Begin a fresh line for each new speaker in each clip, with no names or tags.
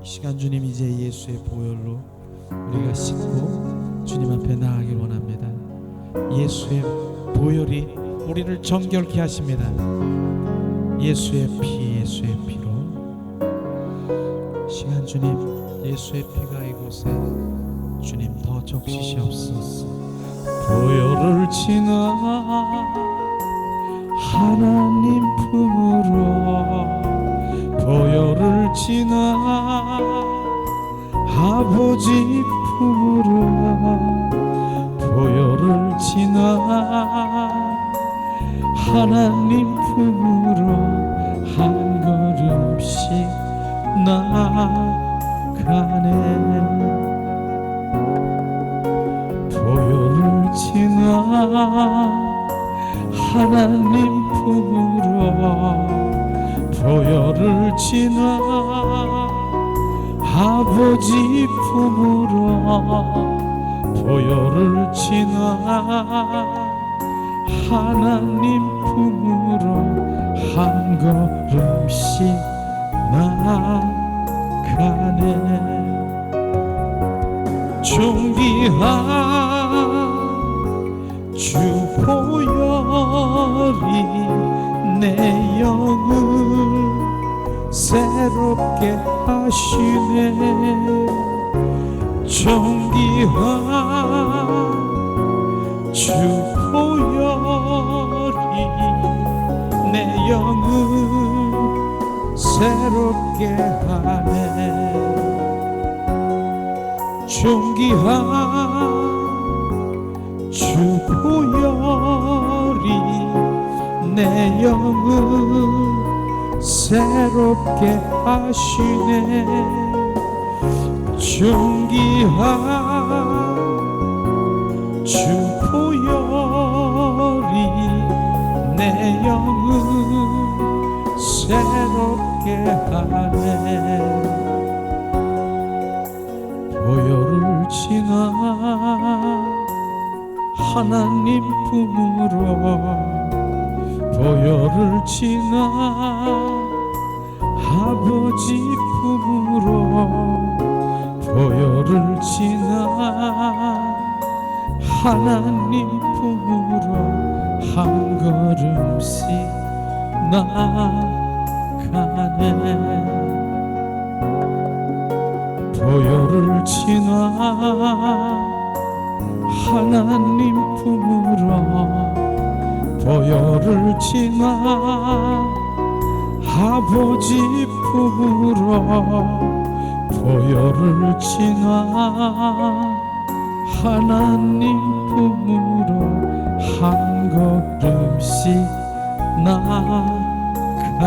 이 시간 주님 이제 예수의 보혈로 우리가 씻고 주님 앞에 나아가길 원합니다. 예수의 보혈이 우리를 정결케 하십니다. 예수의 예수의 피로 시간 주님 예수의 피가 이곳에 주님 더 적시시옵소서. 보혈을 지나 하나님 품으로 보혈을 지나 아버지 품으로 보혈을 지나 하나님 품으로 한 걸음씩 나아가네. 보혈을 지나 하나님 품으로 보혈을 지나 아버지 품으로 보혈을 지나 하나님 품으로 한 걸음씩 나아가네. 존귀한 주 보혈이 내 영을 새롭게 하시네. 존귀한 주 보혈이 내 영을 새롭게 하네. 존귀한 주 보혈이 내 영을 새롭게 하시네. 존귀한 주 보혈이 내 영을 새롭게 하네. 보혈을 지나 하나님 품으로 보혈을 지나 아버지 품으로 보혈을 지나 하나님 품으로 한 걸음씩 나아가네. 보혈을 지나 하나님 품으로 보혈을 지나 아버지 품으로 보혈을 지나 하나님 품으로 한 걸음씩 나아가네.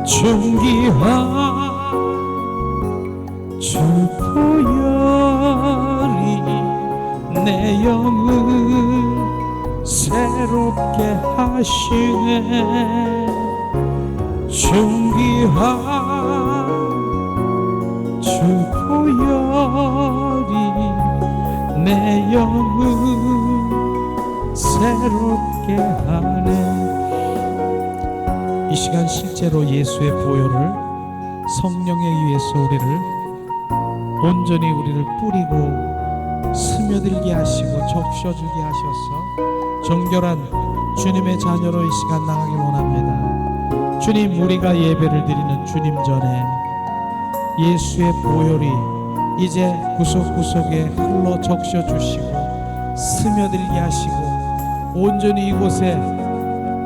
존귀한 주 보혈이 내 영을 새롭게 하시네. 존귀한 주 보혈이 내 영을 새롭게 하네. 이 시간 실제로 예수의 보혈을 성령에 의해서 우리를 온전히 우리를 뿌리고 스며들게 하시고 적셔주게 하셔서 정결한 주님의 자녀로 이 시간 나가길 원합니다. 주님, 우리가 예배를 드리는 주님 전에 예수의 보혈이 이제 구석구석에 흘러 적셔주시고 스며들게 하시고 온전히 이곳에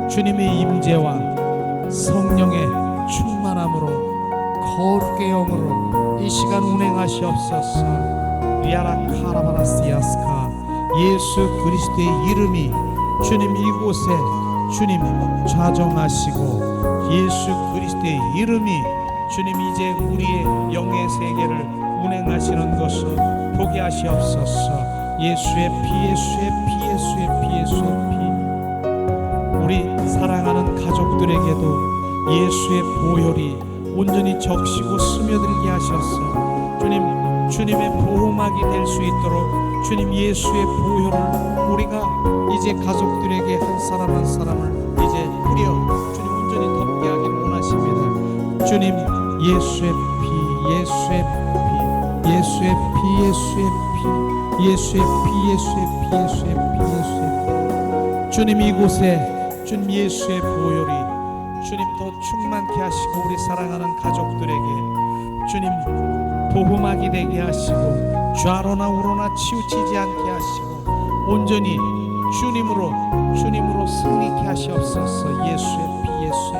주님의 임재와 성령의 충만함으로 거룩의 영으로 이 시간 운행하시옵소서. 리아라 카라바라시아스카 예수 그리스도의 이름이 주님 이곳에 주님 좌정하시고 예수 그리스도의 이름이 주님 이제 우리의 영의 세계를 운행하시는 것을 보게 하시옵소서. 예수의 피 예수의 피 예수의 피 예수의 피 우리 사랑하는 가족들에게도 예수의 보혈이 온전히 적시고 스며들게 하셔서 주님의 보호막이 될 수 있도록 주님 예수의 보혈을 우리가 이제 가족들에게 한 사람 한 사람을 이제 뿌려 주님 온전히 덮게 하기를 원하십니다. 주님 예수의 피, 예수의 피, 예수의 피, 예수의 피, 예수의 피, 예수의 피, 예수의 피, 예수의 피. 주님 이곳에 주님 예수의 보혈이 주님 더 충만케 하시고 우리 사랑하는 가족들에게 주님 보호막이 되게 하시고 좌로나 우로나 치우치지 않게 하시고 온전히 주님으로 승리케 하시옵소서. 예수의 피, 예수의 피, 예수의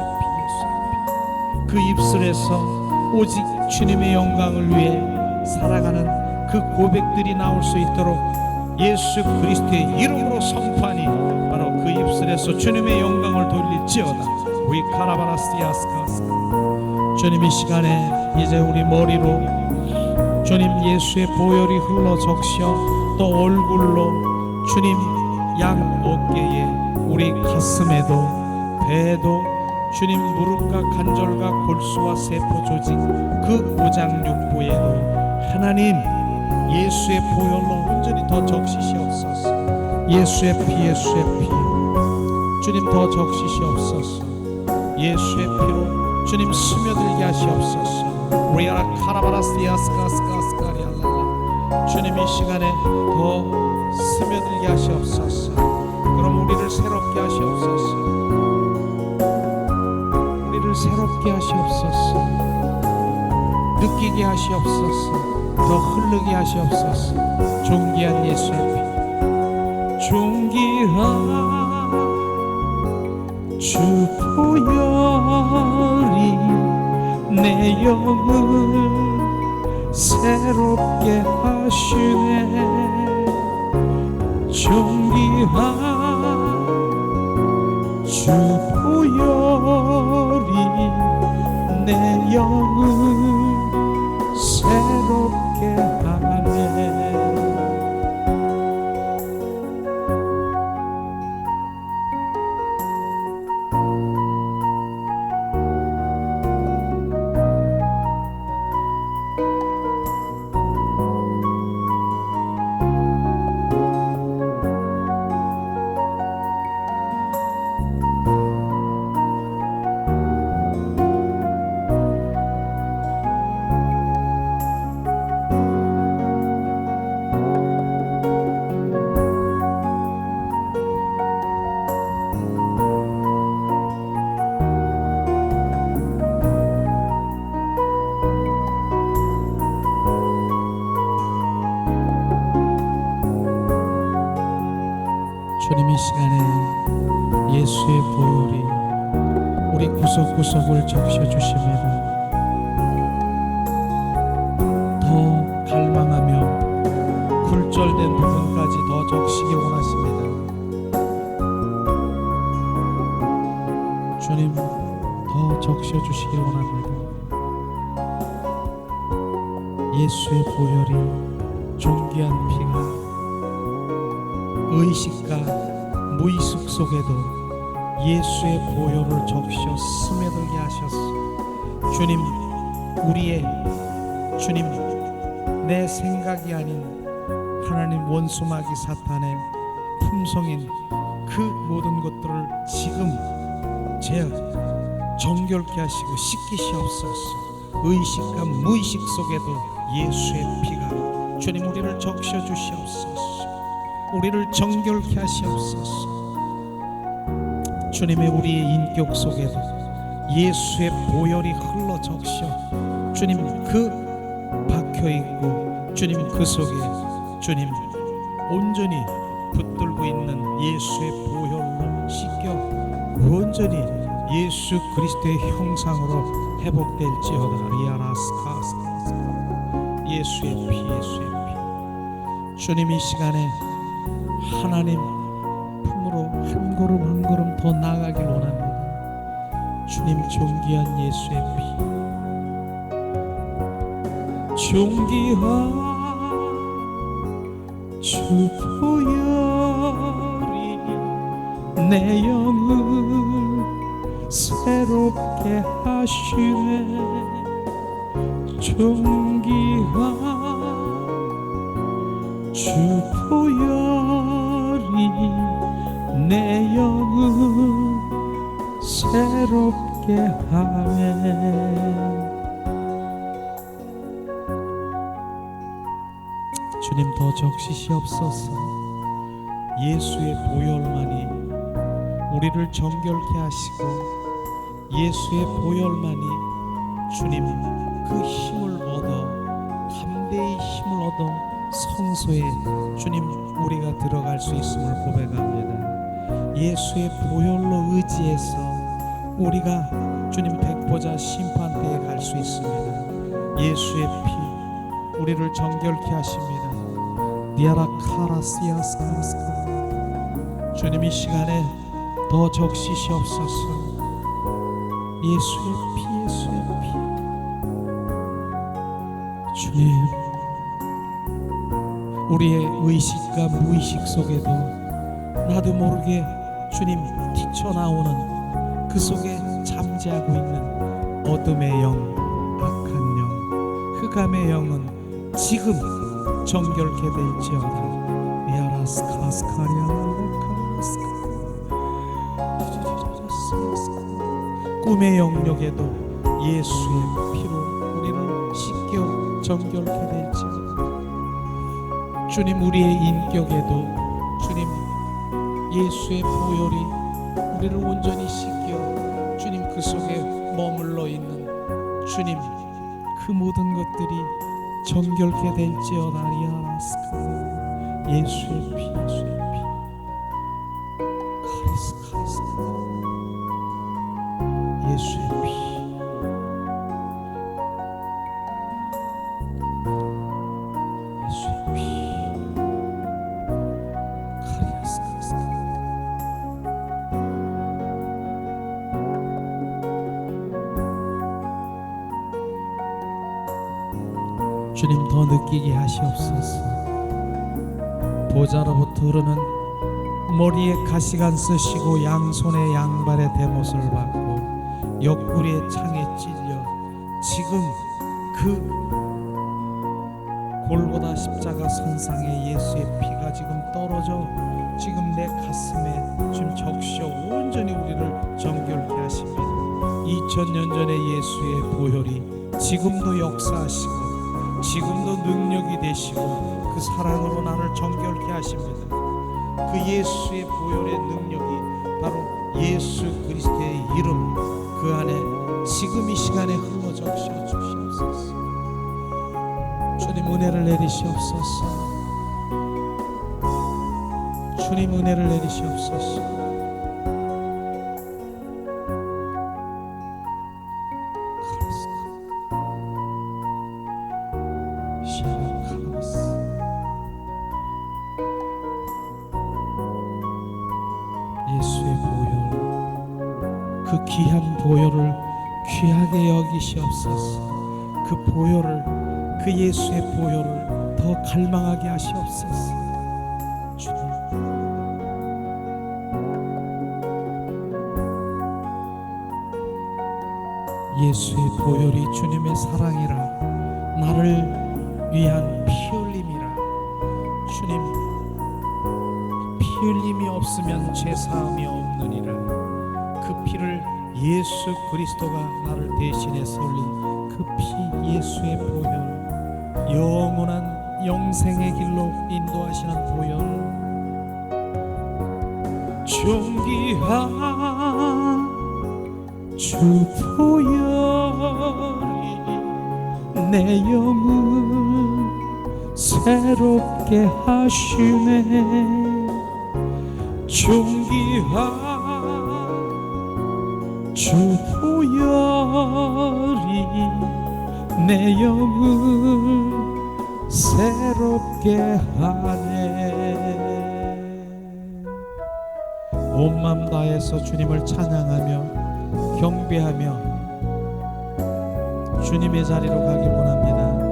피. 그 입술에서 오직 주님의 영광을 위해 살아가는 그 고백들이 나올 수 있도록 예수 그리스도의 이름으로 선포하니 바로 그 입술에서 주님의 영광을 돌릴지어다. 위 카라바라스티아스카스. 주님 이 시간에 이제 우리 머리로 주님 예수의 보혈이 흘러 적셔 또 얼굴로 주님 양 어깨에 우리 가슴에도 배에도 주님 무릎과 관절과 골수와 세포 조직 그 오장육부에도 하나님 예수의 보혈로 온전히 더 적시시옵소서. 예수의 피, 예수의 피 주님 더 적시시옵소서. 예수의 피로 주님 스며들게 하시옵소서. 리아라 카라바라스티아스카스카스카리알라. 주님 이 시간에 더 스며들게 하시옵소서. 그럼 우리를 새롭게 하시옵소서. 우리를 새롭게 하시옵소서. 느끼게 하시옵소서. 더 흐르게 하시옵소서. 존귀한 예수의 피, 존귀한 주 보혈이 내 영을 새롭게 하시네. 존귀한 주 보혈이 내 영을 새롭게 하네. 주님 이 시간에 예수의 보혈이 우리 구석구석을 적셔주십니다. 더 갈망하며 굴절된 부분까지 더 적시기 원하십니다. 주님 더 적셔주시기 원합니다. 예수의 보혈이 존귀한 피가 의식과 무의식 속에도 예수의 보혈을 적셔 스며들게 하셨소. 주님 주님 내 생각이 아닌 하나님 원수마귀 사탄의 품성인 그 모든 것들을 지금 정결케 하시고 씻기시옵소서. 의식과 무의식 속에도 예수의 피가 주님 우리를 적셔 주시옵소서. 우리를 정결케 하시옵소서. 주님의 우리의 인격 속에도 예수의 보혈이 흘러 적셔 주님 그 박혀있고 주님 그 속에 주님 온전히 붙들고 있는 예수의 보혈로 씻겨 온전히 예수 그리스도의 형상으로 회복될지어다. 리아라스카스. 예수의 피, 예수의 피. 주님 이 시간에 하나님 품으로 한 걸음 한 걸음 더 나아가길 원합니다. 주님 존귀한 예수의 피, 존귀한 주 보혈이 내 영을 새롭게 하시네. 존귀한 주 보혈이 내 영을 새롭게 하네. 주님 더 적시시옵소서. 예수의 보혈만이 우리를 정결케 하시고 예수의 보혈만이 주님 그 힘을 얻어 담대히 힘을 얻어 성소에 주님 우리가 들어갈 수 있음을 고백합니다. 예수의 보혈로 의지해서 우리가 주님 백보자 심판대에 갈 수 있습니다. 예수의 피 우리를 정결케 하십니다. 니아라 카라시아스카스카 주님 이 시간에 더 적시시옵소서. 예수의 피 예수의 피 주님 우리의 의식과 무의식 속에도 나도 모르게 주님 뛰쳐나오는 그 속에 잠재하고 있는 어둠의 영, 악한 영, 흑암의 영은 지금 정결케 될지어다. 꿈의 영역에도 예수의 피로 우리를 씻겨 정결케 될지어다. 주님 우리의 인격에도 주님 예수의 보혈이 우리를 온전히 씻겨 주님 그 속에 머물러 있는 주님 그 모든 것들이 정결케 될지어다. 리아라스카 예수의 피 예수의 피 카리스카 예수의 피 예수의 피 주님 더 느끼게 하시옵소서. 보좌로부터 흐르는 머리에 가시관 쓰시고 양손에 양발에 대못을 받고 옆구리에 창에 찔려 지금 그 골고다 십자가 선상에 예수의 피가 지금 떨어져 지금 내 가슴에 지금 적셔 온전히 우리를 정결케 하십니다. 2000년 전의 예수의 보혈이 지금도 역사하시고 지금도 능력이 되시고 그 사랑으로 나를 정결케 하십니다. 그 예수의 보혈의 능력이 바로 예수 그리스도의 이름 그 안에 지금 이 시간에 흘러 적셔 주시옵소서. 주님 은혜를 내리시옵소서. 주님 은혜를 내리시옵소서. 예수의 보혈 그 귀한 보혈을 귀하게 여기시옵소서. 그 보혈을 그 예수의 보혈을 더 갈망하게 하시옵소서. 주님 예수의 보혈이 주님의 사랑이라 나를 위한 피 흘림이라. 주님 피 흘림이 없으면 죄사함이 없느니라. 그 피를 예수 그리스도가 나를 대신해서 흘린 그 피 예수의 보혈 영원한 영생의 길로 인도하시는 보혈 존귀한 주 보혈이 내 영을 새롭게 하시네. 존귀한 주 보혈이 내 영을 새롭게 하네. 온 마음 다해서 주님을 찬양하며 경배하며 주님의 자리로 가길 원합니다.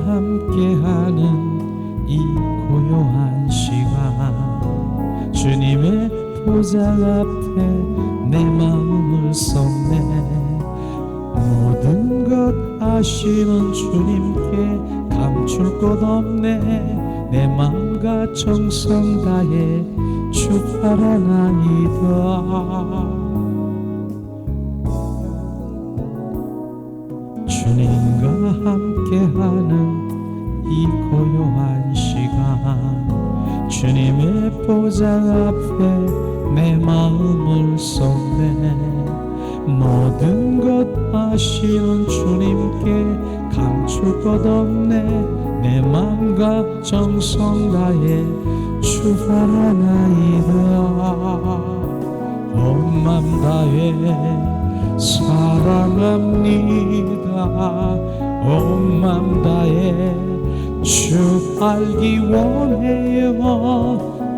함께하는 이 고요한 시간 주님의 보좌 앞에 내 마음을 쏟네. 모든 것 아시는 주님께 감출 것 없네. 내 마음과 정성 다해 주 바라나이다. 주님 보좌 앞에 내 마음을 쏟네. 모든 것 아시는 주님께 감출 것 없네. 내 마음과 정성 다해 주 바라나이다. 온 맘 다해 사랑합니다. 온 맘 다해 주 알기 원해요.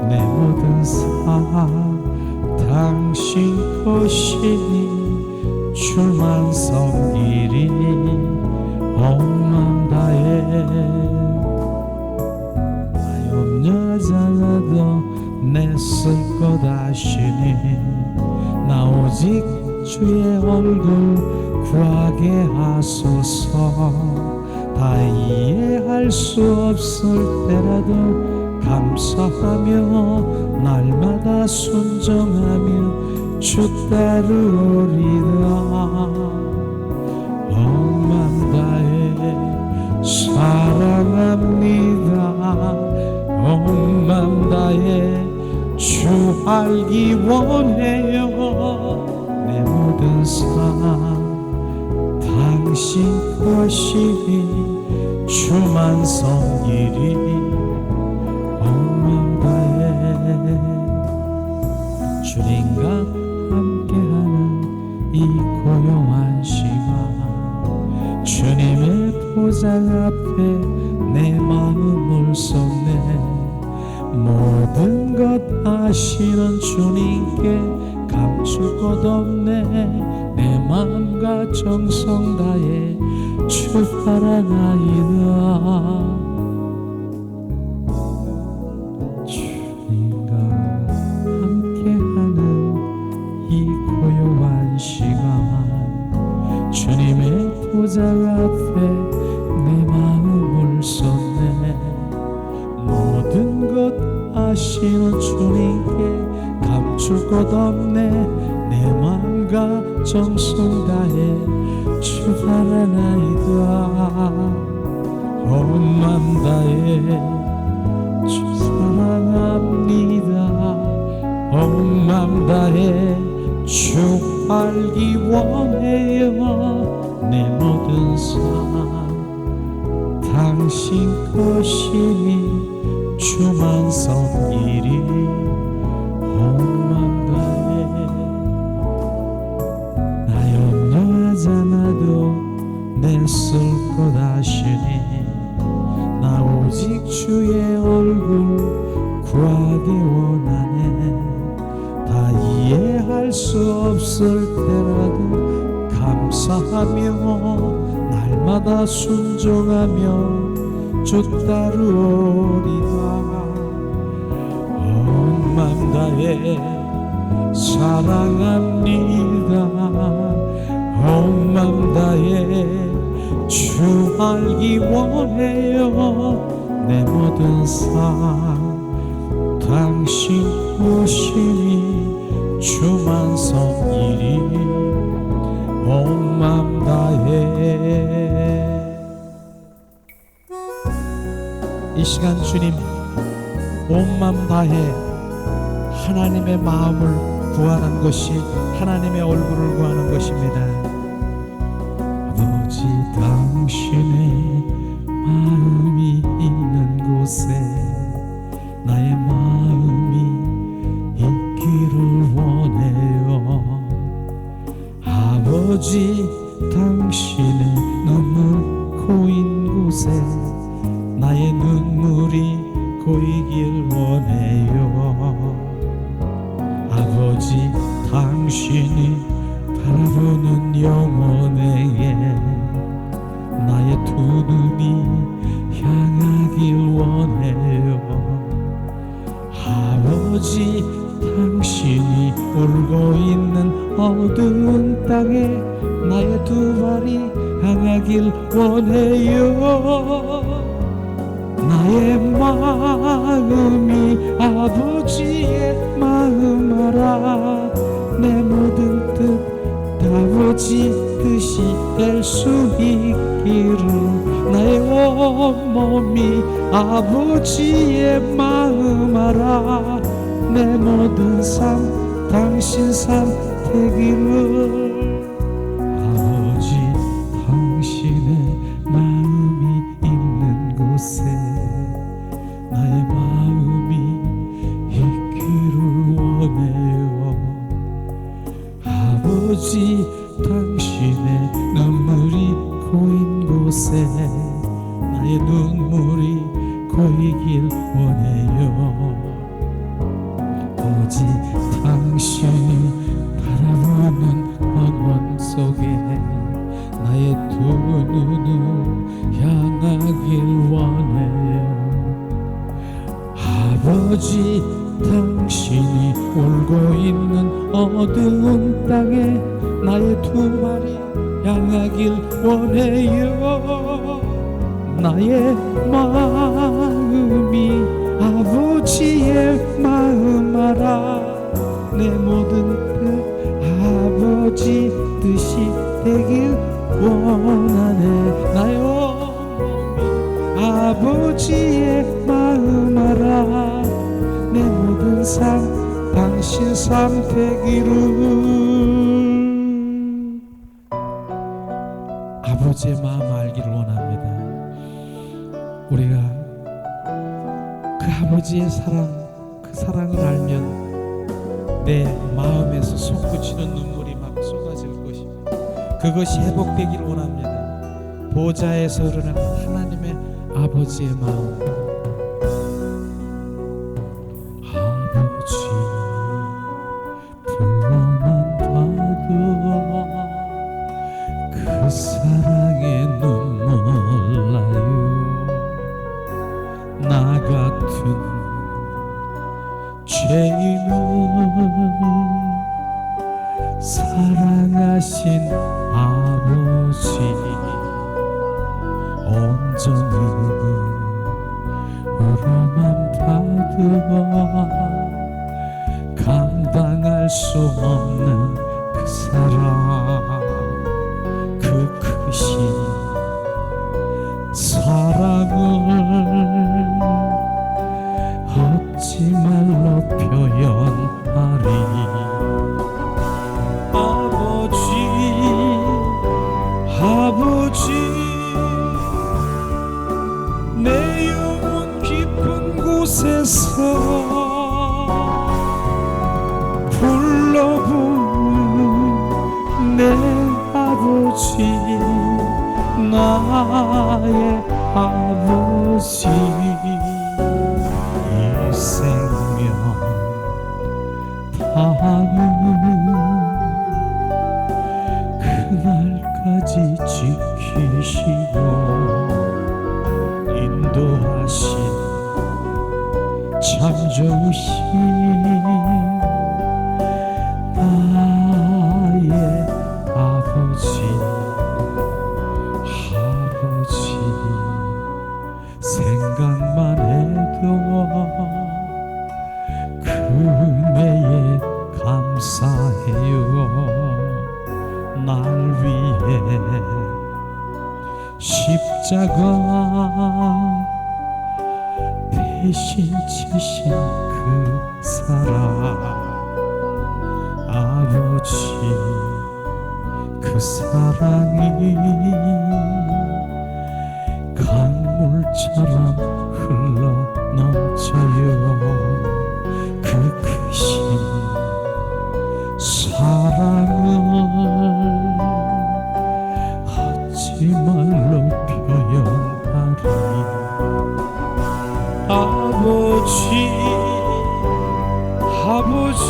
내 모든 삶 당신 것이니 주만 섬기리. 온 맘 다해 염려하잖아도 내쓸 것 아시니 나 오직 주의 얼굴 구하게 하소서. 다 이해할 수 없을 때라도 감사하며 날마다 순종하며 주 따르리라. 온 맘 다해 사랑합니다. 온 맘 다해 주 알기 원해요. 내 모든 삶 당신 것이니 주만 섬기리. 온 맘 다해 주님과 함께하는 이 고요한 시간 주님의 보좌 앞에 내 마음을 쏟네. 모든 것 아시는 주님께 감출 것 없네. 내 마음과 정성 다해 주 바라나이다. 주님과 함께하는 이 고요한 시간 주님의 보좌 앞에 내 마음을 쏟네. 모든 것 아시는 주님께 감출 것 없네. 내 마음과 정성 다해 주 바라나이다. 온 맘 다해 주 사랑합니다. 온 맘 다해 주 알기 원해요. 내 모든 삶 당신 것이니 주만 섬기리. 온 맘 다해 나 염려하잖아도 내쓸 것 아시니 나 오직 주의 얼굴 구하기 원하네. 다 이해할 수 없을 때라도 감사하며 날마다 순종하며 주 따르오리라. 온 맘 다해 사랑합니다. 온 맘 다해 주 알기 원해요. 내 모든 삶 당신 것이니 주만 섬기리. 온 맘 다해. 이 시간 주님 온 맘 다해 하나님의 마음을 구하는 것이 하나님의 얼굴을 구하는 것입니다. 아버지 당신의 마음이 있는 곳에 나의 마음이 있기를 원해요. 아버지 당신의 눈물 고인 곳에 나의 눈물이 고이길 원해요. 아버지 당신이 바라보는 영혼에게 나의 두 눈이 향하길 원해요. 아버지 당신이 울고 있는 어두운 땅에 나의 두 발이 향하길 원해요. 나의 마음이 아버지의 마음 알아. 내 모든 뜻 아버지 뜻이 될 수 있기를. 나의 온몸이 아버지의 마음 알아. 내 모든 삶 당신 선택이를 아버지 당신의 마음이 있는 곳에 나의 마음이 있기를 원해요. 아버지 당신의 눈물이 고인 곳에 나의 눈물이 고이길 원해요. 오직 당신이 바라보는 영원 속에 나의 두 눈을 향하길 원해요. 아버지 당신이 울고 있는 어두운 땅에 나의 두 발이 향하길 원해요. 나의 마음이 아버지의 마음 알아. 내 모든 뜻 아버지 뜻이 되길 원하네. 나의 몸이 아버지의 마음 알아. 내 모든 삶 당신 선택이루. 아버지의 마음 알기를 원합니다. 우리가 그 아버지의 사랑, 그 사랑을 알면 내 마음에서 솟구치는 눈물이 막 쏟아질 것입니다. 그것이 회복되기를 원합니다. 보좌에서 흐르는 하나님의 아버지의 마음. 아버지 불러만 봐도 그 사랑의 눈물 나요. 나 같은 죄인을 사랑하신 아버지 온전히 울어만 봐도 감당할 수 없는 그 사랑, 그 크신 사랑을 어찌 말로 표현하리. 아버지 내 영혼 깊은 곳에서 불러부는 내 아버지, 나의 아버지. 이 생명 다하는 그날까지 지키시고 인도하신 참 좋으신 나의 아버지. 생각만 해도 그네에 감사해요. 날 위해 십자가 대신 치신 그 사랑. 아버지 그 사랑이 강물처럼 흘러 넘쳐요. 그 크신 사랑을 어찌 말로 표현하리. 아버지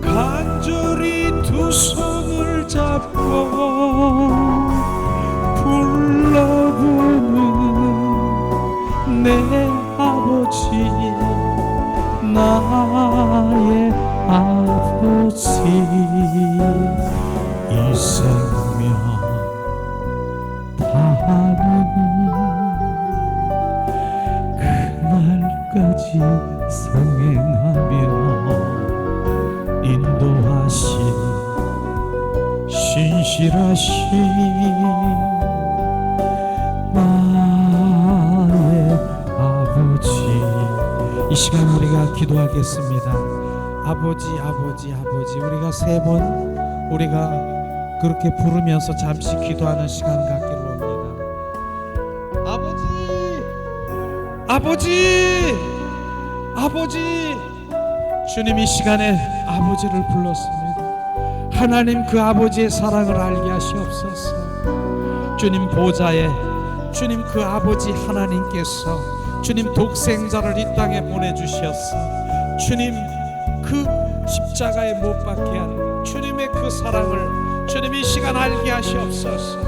간절히 두 손을 잡고 불러보는 내 아버지, 나의 아버지. 이 생명 다하는 그날까지 성행하며 인도하신 신실하신 나의 아버지. 이 한번 기도하겠습니다. 아버지 아버지 아버지, 우리가 3번 우리가 그렇게 부르면서 잠시 기도하는 시간 갖기로 합니다. 아버지 아버지 아버지. 주님 이 시간에 아버지를 불렀습니다. 하나님 그 아버지의 사랑을 알게 하시옵소서. 주님 보좌에 주님 그 아버지 하나님께서 주님 독생자를 이 땅에 보내주셨어. 주님 그 십자가에 못 박게 한 주님의 그 사랑을 주님 이 시간 알게 하시옵소서.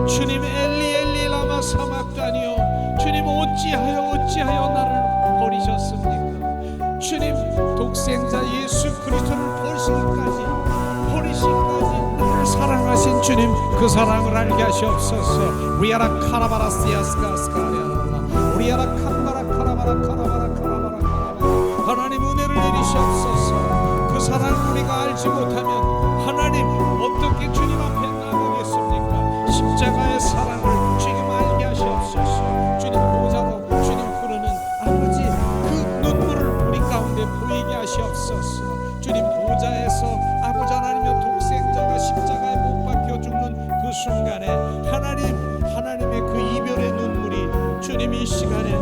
주님 엘리 엘리 라마 사막다니요, 주님 어찌하여 나를 버리셨습니까? 주님 독생자 예수 그리스도를 버리시기까지 나를 사랑하신 주님 그 사랑을 알게 하시옵소서. 우리아라 카라바라시아스카스카리아라, 우리아라 칸바라 카라바라 하나님 은혜를 내리시옵소서. 그 사랑 우리가 알지 못하면 하나님 어떻게 주님 앞에 나가겠습니까? 십자가의 사랑을 주님 알게 하시옵소서. 주님 보좌로 주님 부르는 아버지 그 눈물을 우리 가운데 보이게 하시옵소서. 주님 보좌에서 아버지 하나님의 독생자가 십자가에 못 박혀 죽는 그 순간에 하나님의 그 이별의 눈물이 주님 이 시간에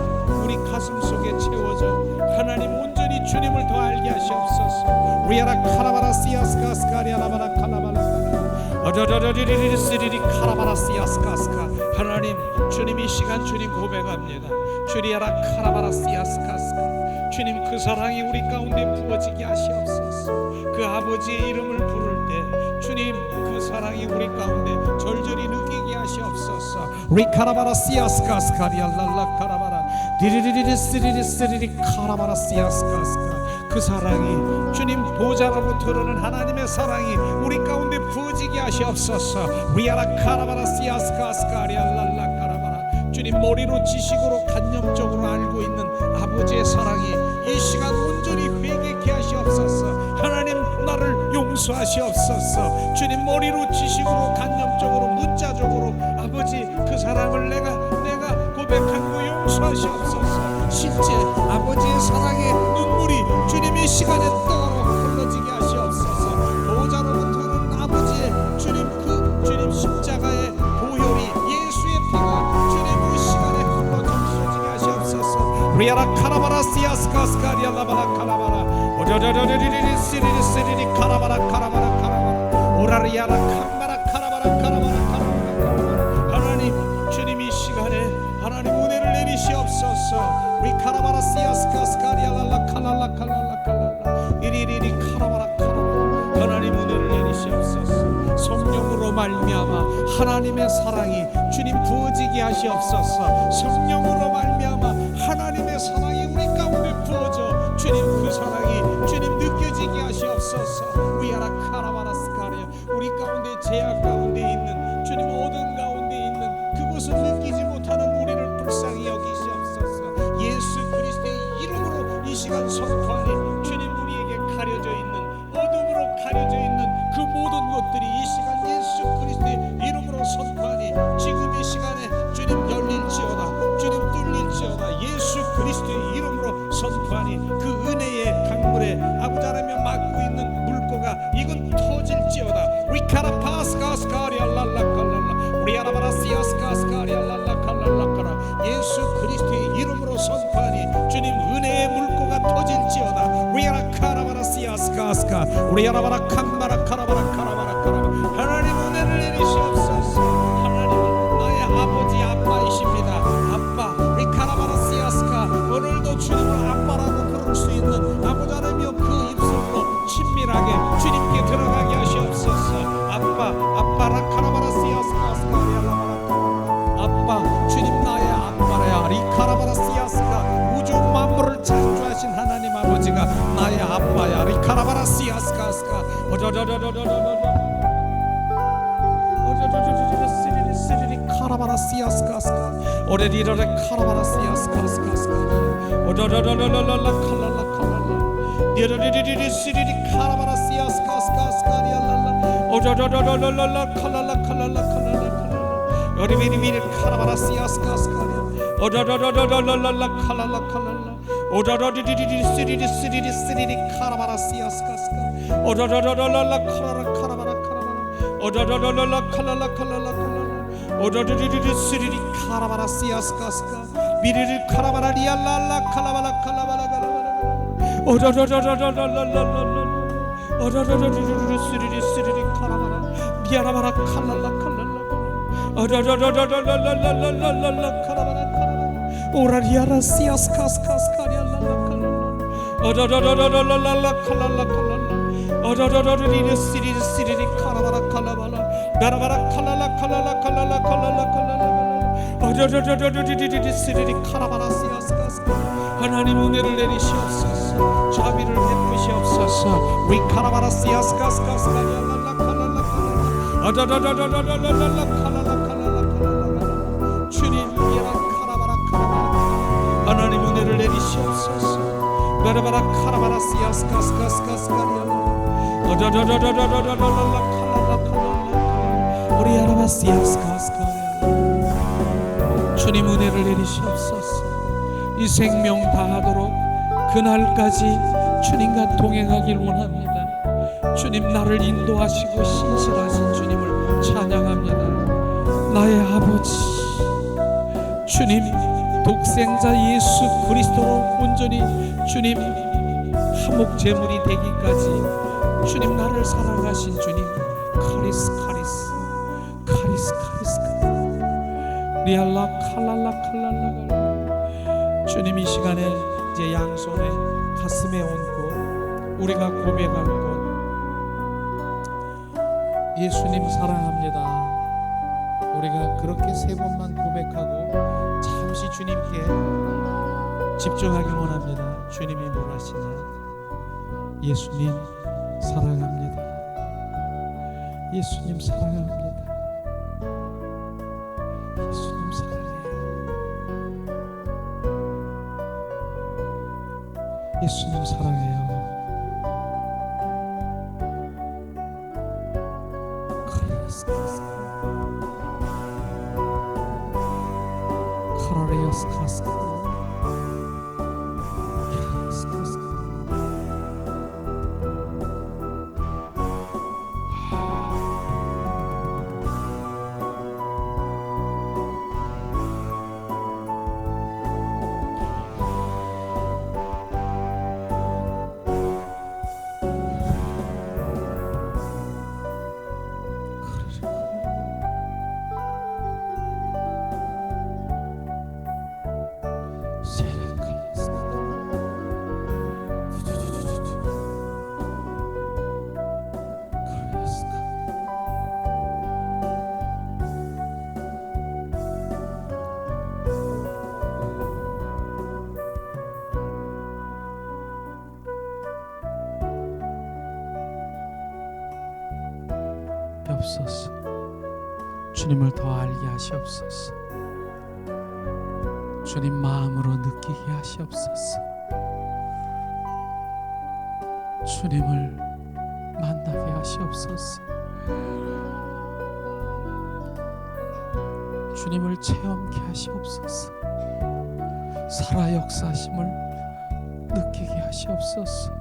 우리 가슴 속에 채워져 하나님 온전히 주님을 더 알게 하시옵소서. 우리아라 카라바라시아스카스카리아라바라 칼라바라 어저저저리리리리리 카라바라시아스카스카. 하나님 주님 이 시간 주님 고백합니다. 주리아라 카라바라시아스카스카. 주님 그 사랑이 우리 가운데 부어지게 하시옵소서. 그 아버지의 이름을 부를 때 주님 그 사랑이 우리 가운데 절절히 느끼게 하시옵소서. 리카라바라시아스카스카리알랄라 카라바라 디리리리리스리리스리리 카라바라시아스카스카. 그 사랑이 주님 보좌로부터 흐르는 하나님의 사랑이 우리 가운데 부어지게 하시옵소서. 위아라 카라바라시아스카스카리알랄라 카라바라. 주님 머리로 지식으로 간념적으로 알고 있는 아버지의 사랑이 이 시간 온전히 회개케 하시옵소서. 하나님 나를 용서하시옵소서. 주님 머리로 지식으로 간념적으로 문자적으로 아버지 그 사랑을 내가 고백한 거 용서하시옵소서. 실제 아버지의 사랑의 눈물이 주님 이 시간에 떠로 흘러지게 하시옵소서. 보좌로부터는 아버지의 주님 십자가의 보혈이 예수의 피가 주님 이 시간에 흘러 넘쳐지게 하시옵소서. 리아라 카라바라시아스카스카리알라바라 카라바라 오저저저리리리시리리시리리 카라바라 오라리아라 칸바라 카라바라 하나님 주님 이 시간에 하나님 은혜를 내리시옵소서. 우리 카라바라시아스카스카리알랄라 칼랄라 이리리리 카라바라 하나님 은혜를 내리시옵소서. 성령으로 말미암아 하나님의 사랑이 주님 부어지게 하시옵소서. 성령으로 말미암아 하나님의 사랑이 우리 가운데 부어져 주님 그 사랑이 주님 느껴지게 하시옵소서. 위아라 카라바라스카리아. 우리 가운데 제약 가운데 있는 주님 어둠 가운데 있는 그것을 느끼지 못하는 우리를 불쌍히 여기시옵소서. 예수 그리스도의 이름으로 이 시간 선포하니 주님 우리에게 가려져 있는 어둠으로 가려져 있는 그 모든 것들이 이 시간 예수 그리스도의 이름으로 선포하니 지금 이 시간에 주님 열릴지어다, 주님 뚫릴지어다. 예수 그리스도의 이름으로 선포하니 그 은혜의 강물에 아버지 하나님 막고 있는 물고가 이건 터질지어다. 리카라파스카스카리알랄라칼랄라 우리아라바라시아스카스카리알랄라칼랄라카라. 예수 그리스도의 이름으로 선포하니 주님 은혜의 물고가 터질지어다. 우리아라카라바라시아스카스카 우리아라바라 칸바라 카라바라 하나님 은혜를 내리시옵소서. 하나님 나의 아버지 아빠이십니다. 아빠 리카라바라시아스카. 오늘도 주님을 아빠라고 부를 수 있는 아버지 하나님여 그 입술로 친밀하게 주님께 들어가게 하시옵소서. 아빠 라카라바라시아스카 아빠 주님 나의 아빠라야. 리카라바라시아스카. 우주 만물을 창조하신 하나님 아버지가 나의 아빠야. 리카라바라시아스카 시리리 카라바라시아스카스카 오레리라레 카라바라시아스카스카스카 오저저저저저라 칼랄라 디르리리리 시리리 카라바라시아스카스카스카리알랄라 오저저저저저라 칼랄라 오리비리비리 카라바라시아스카스카리 오저저저저저라 칼랄라 오라라리리리 쓰리리 쓰리리 쓰리리 카라바라시아스카스카 오라라라라라 카라라 카라바라 카라바라 오라라라라라 칼라라 칼라라 칼라라 오라리리리 쓰리리 카라바라시아스카스카 미리리 카라바라리알라라 칼라바라 칼라바라 칼라바라 오라라라라라라라라라 오라라라리리 쓰리리 쓰리리 카라바라 미아라바라 칼라라 칼라라 오라라라라라라라라라라 카라바라 오라리아라 시아스카스카스카리알라라칼라 오라라라라라라라 칼라라 칼라라 오라라라리리 시리리 시리리 카라바라 칼라바라 나라바라 칼라라 칼라라 칼라라 칼라라 칼라라 오라라라라리리 시리리 카라바라 시아스카스카 하나님 은혜를 내리시옵소서 자비를 베푸시옵소서 위카라바라 시아스카스카스카리알라라 칼라라 칼라라 오라라라라라라라 칼라라 칼라라 칼라라 주님 하나님 은혜를 내리시옵소서 바라바라 카라바라 시아스카스카스카스카스카리아 오다다다다다다다다라 칼라라 칼라라 우리 아라바 시아스카스카리아 주님 은혜를 내리시옵소서 이 생명 다하도록 그날까지 주님과 동행하길 원합니다. 주님 나를 인도하시고 신실하신 주님을 찬양합니다. 나의 아버지 주님 독생자 예수 그리스도로 온전히 주님 화목제물이 되기까지 주님 나를 사랑하신 주님 카리스 카리스 카리스 카리스 리알라 칼랄라 칼랄라 주님 이 시간에 이제 양손에 가슴에 얹고 우리가 고백할 것 예수님 사랑합니다. 우리가 그렇게 세 번만 고백하고 잠시 주님께 집중하기 원합니다. 주님이 뭘 하시나 예수님 사랑합니다. 예수님 사랑합니다. 예수님 사랑해요. 예수님 사랑해요. 하시옵소서. 주님을 더 알게 하시옵소서. 주님 마음으로 느끼게 하시옵소서. 주님을 만나게 하시옵소서. 주님을 체험케 하시옵소서. 살아 역사하심을 느끼게 하시옵소서.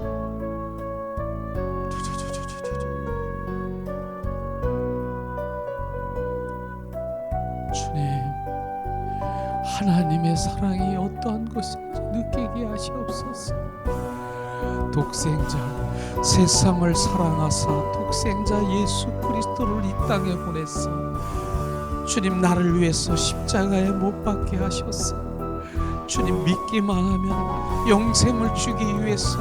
주님, 하나님의 사랑이 어떠한 것인지 느끼게 하시옵소서. 독생자, 세상을 사랑하사 독생자 예수 그리스도를 이 땅에 보냈어. 주님, 나를 위해서 십자가에 못 박게 하셨어. 주님, 믿기만 하면 영생을 주기 위해서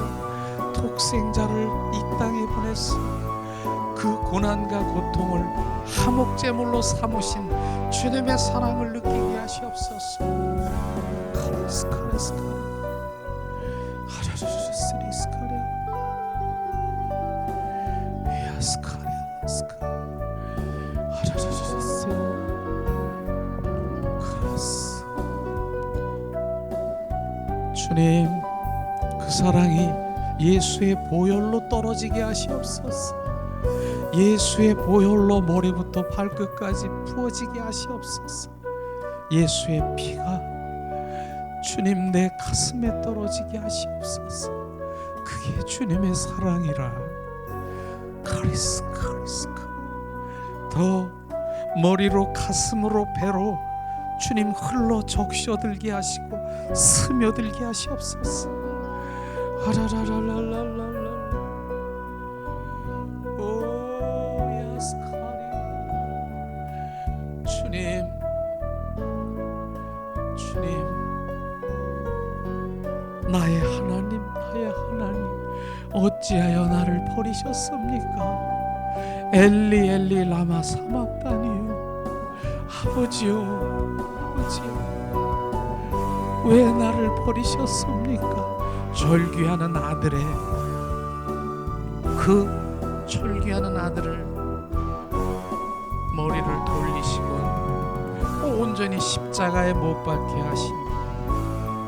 독생자를 이 땅에 보냈어. 그 고난과 고통을 화목제물로 삼으신 주님의 사랑을 느끼게 하시옵소서. 카레스카레스카 하라르스리스카레 야스카레스카 하라르스 카레스. 주님, 그 사랑이 예수의 보혈로 떨어지게 하시옵소서. 예수의 보혈로 머리부터 발끝까지 부어지게 하시옵소서. 예수의 피가 주님 내 가슴에 떨어지게 하시옵소서. 그게 주님의 사랑이라. 카리스카 더 머리로 가슴으로 배로 주님 흘러 적셔들게 하시고 스며들게 하시옵소서. 아라라라라라라라 오 야스카리 주님 나의 하나님 어찌하여 나를 버리셨습니까? 엘리 엘리 라마 사막다니요. 아버지요 왜 나를 버리셨습니까? 절규하는 아들의 그 절규하는 아들을 머리를 돌리시고 온전히 십자가에 못 박게 하신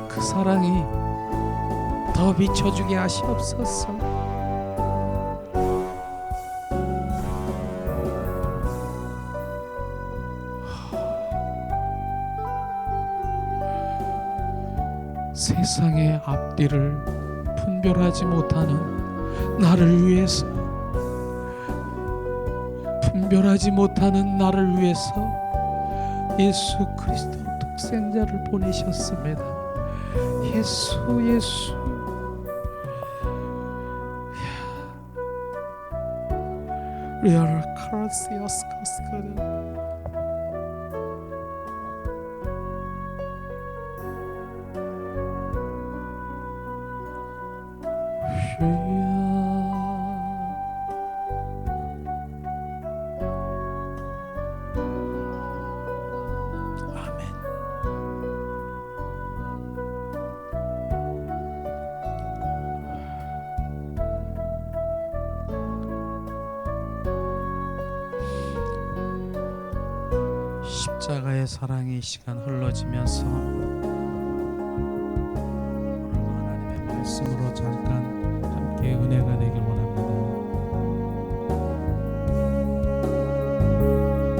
그 사랑이 더 비춰주게 하시옵소서. 세상의 앞뒤를 분별하지 못하는 나를 위해서, 분별하지 못하는 나를 위해서 예수 그리스도 독생자를 보내셨습니다. 예수 리얼 카라시아스 카스카드 십자가의 사랑이 시간 흘러지면서 하나님의 말씀으로 잠깐 함께 은혜가 되길 원합니다.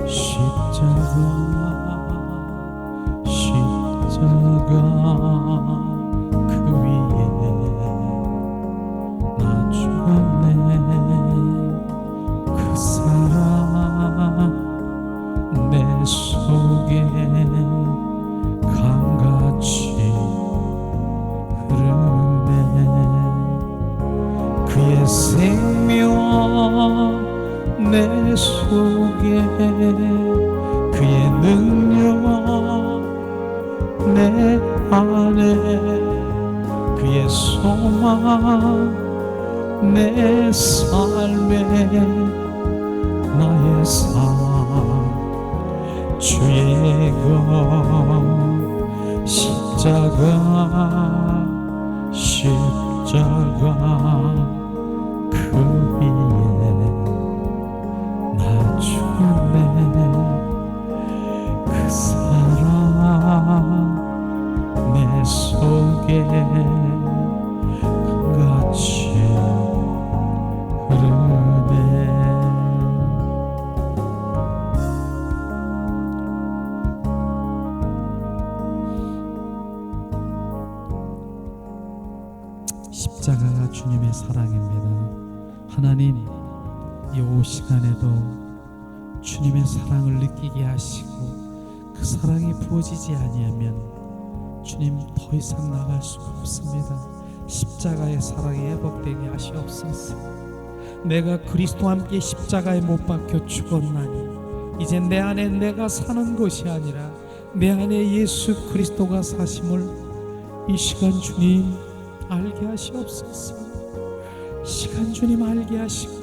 십자가 그 위에 나 죽었네. 그 사랑 내 속에 강같이 흐르네. 그의 생명 내 속에, 그의 능력 내 안에, 그의 소망 내 삶에, 나의 삶 주의 것 십자가 그 위에 나 죽었네. 그 사랑 내 속에 강같이 흐르네. 십자가가 주님의 사랑입니다. 하나님, 이 시간에도 주님의 사랑을 느끼게 하시고 그 사랑이 부어지지 아니하면 주님 더 이상 나갈 수가 없습니다. 십자가의 사랑이 회복되게 하시옵소서. 내가 그리스도와 함께 십자가에 못 박혀 죽었나니 이제 내 안에 내가 사는 것이 아니라 내 안에 예수 그리스도가 사심을 이 시간 주님 알게 하시옵소서. 시간 주님 알게 하시고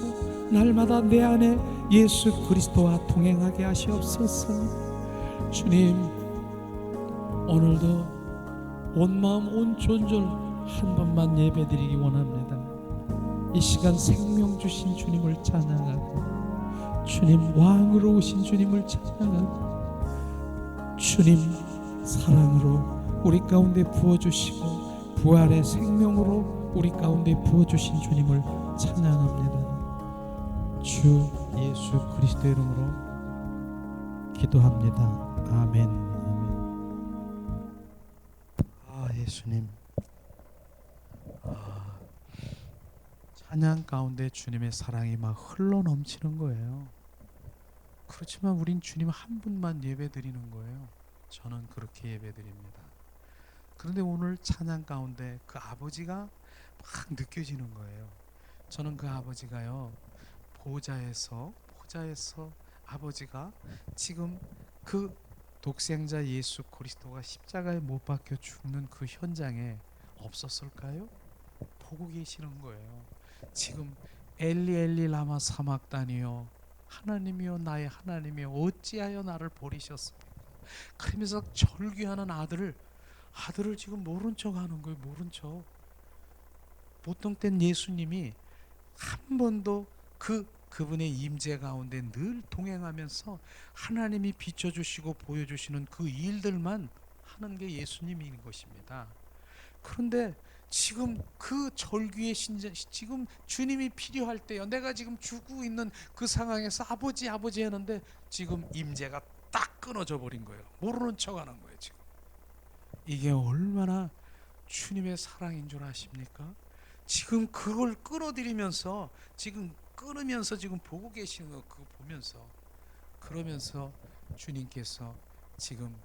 날마다 내 안에 예수 그리스도와 동행하게 하시옵소서. 주님, 오늘도 온 마음 온 존재를 한 번만 예배드리기 원합니다. 이 시간 생명 주신 주님을 찬양하고 주님 왕으로 오신 주님을 찬양하고 주님 사랑으로 우리 가운데 부어주시고 부활의 생명으로 우리 가운데 부어주신 주님을 찬양합니다. 주 예수 그리스도 이름으로 기도합니다. 아멘. 예수님, 찬양 가운데 주님의 사랑이 막 흘러 넘치는 거예요. 그렇지만 우린 주님 한 분만 예배 드리는 거예요. 저는 그렇게 예배 드립니다. 그런데 오늘 찬양 가운데 그 아버지가 막 느껴지는 거예요. 저는 그 아버지가요, 보좌에서 아버지가 지금 그 독생자 예수 그리스도가 십자가에 못 박혀 죽는 그 현장에 없었을까요? 보고 계시는 거예요. 지금 엘리 엘리 라마 사막다니요, 하나님이여 나의 하나님이여 어찌하여 나를 버리셨습니까? 그러면서 절규하는 아들을 지금 모른 척 하는 거예요. 모른 척. 보통 땐 예수님이 한 번도 그분의 임재 가운데 늘 동행하면서 하나님이 비춰주시고 보여주시는 그 일들만 하는 게 예수님인 것입니다. 그런데 지금 그 절규의 신전, 지금 주님이 필요할 때요, 내가 지금 죽고 있는 그 상황에서 아버지 하는데 지금 임재가 딱 끊어져 버린 거예요. 모르는 척 하는 거예요. 지금 이게 얼마나 주님의 사랑인 줄 아십니까? 지금 그걸 끌어들이면서 지금 끊으면서 지금 보고 계시는 거 그거 보면서, 그러면서 주님께서 지금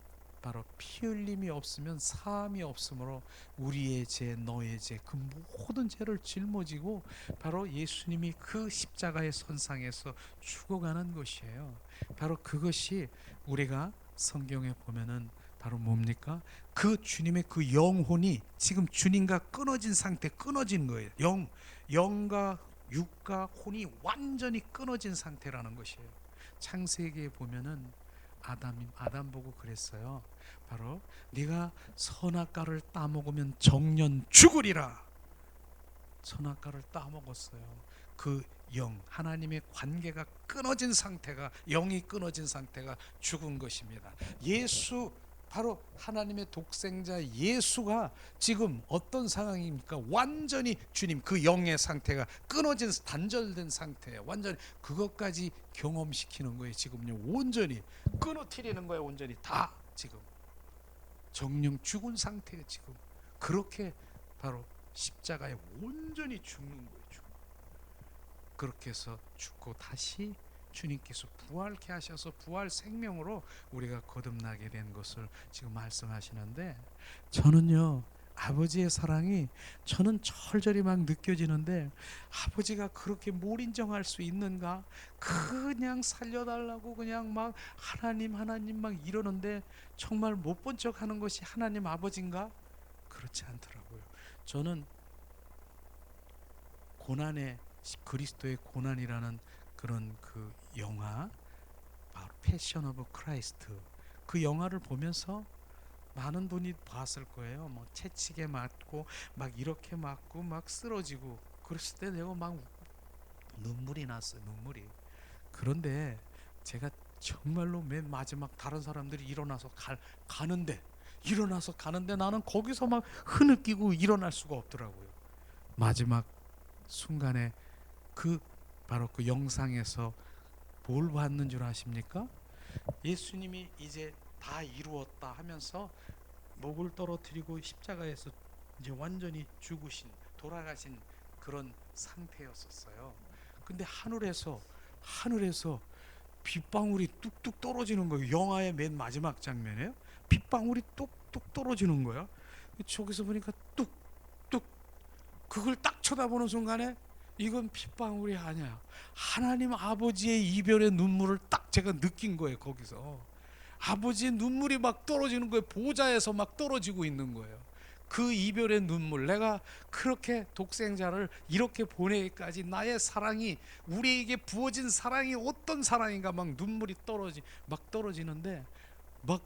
바로 피 흘림이 없으면 사함이 없으므로 우리의 죄 너의 죄 그 모든 죄를 짊어지고 바로 예수님이 그 십자가의 선상에서 죽어가는 것이에요. 바로 그것이 우리가 성경에 보면은 바로 뭡니까? 그 주님의 그 영혼이 지금 주님과 끊어진 상태, 끊어진 거예요. 영과 육과 혼이 완전히 끊어진 상태라는 것이에요. 창세기에 보면은 아담 보고 그랬어요. 바로 네가 선악과를 따먹으면 정년 죽으리라. 선악과를 따먹었어요. 그 하나님의 관계가 끊어진 상태가, 영이 끊어진 상태가 죽은 것입니다. 바로 하나님의 독생자 예수가 지금 어떤 상황입니까? 완전히 주님 그 영의 상태가 끊어진, 단절된 상태예요. 완전히 그것까지 경험시키는 거예요. 지금요, 온전히 끊어뜨리는 거예요. 온전히 다 지금 정령 죽은 상태예요. 지금 그렇게 바로 십자가에 온전히 죽는 거예요. 그렇게 해서 죽고 다시 주님께서 부활케 하셔서 부활 생명으로 우리가 거듭나게 된 것을 지금 말씀하시는데, 저는요, 아버지의 사랑이 저는 절절히 막 느껴지는데, 아버지가 그렇게 못 인정할 수 있는가? 그냥 살려달라고 그냥 막 하나님 막 이러는데 정말 못 본 척 하는 것이 하나님 아버지인가? 그렇지 않더라고요. 저는 그리스도의 고난이라는 그런 그 영화, 바로 패션 오브 크라이스트, 그 영화를 보면서 많은 분이 봤을 거예요. 뭐 채찍에 맞고 막 이렇게 맞고 막 쓰러지고 그랬을 때 내가 막 눈물이 났어요. 눈물이. 그런데 제가 정말로 맨 마지막 다른 사람들이 가는데 나는 거기서 막 흐느끼고 일어날 수가 없더라고요. 마지막 순간에 바로 그 영상에서 뭘 봤는 줄 아십니까? 예수님이 이제 다 이루었다 하면서 목을 떨어뜨리고 십자가에서 이제 완전히 돌아가신 그런 상태였었어요. 근데 하늘에서 빗방울이 뚝뚝 떨어지는 거예요. 영화의 맨 마지막 장면에요. 빗방울이 뚝뚝 떨어지는 거야. 저기서 보니까 뚝뚝, 그걸 딱 쳐다보는 순간에 이건 핏방울이 아니야. 하나님 아버지의 이별의 눈물을 딱 제가 느낀 거예요. 거기서 아버지의 눈물이 막 떨어지는 거예요. 보좌에서 막 떨어지고 있는 거예요. 그 이별의 눈물, 내가 그렇게 독생자를 이렇게 보내기까지 나의 사랑이, 우리에게 부어진 사랑이 어떤 사랑인가, 막 눈물이 떨어지는데 막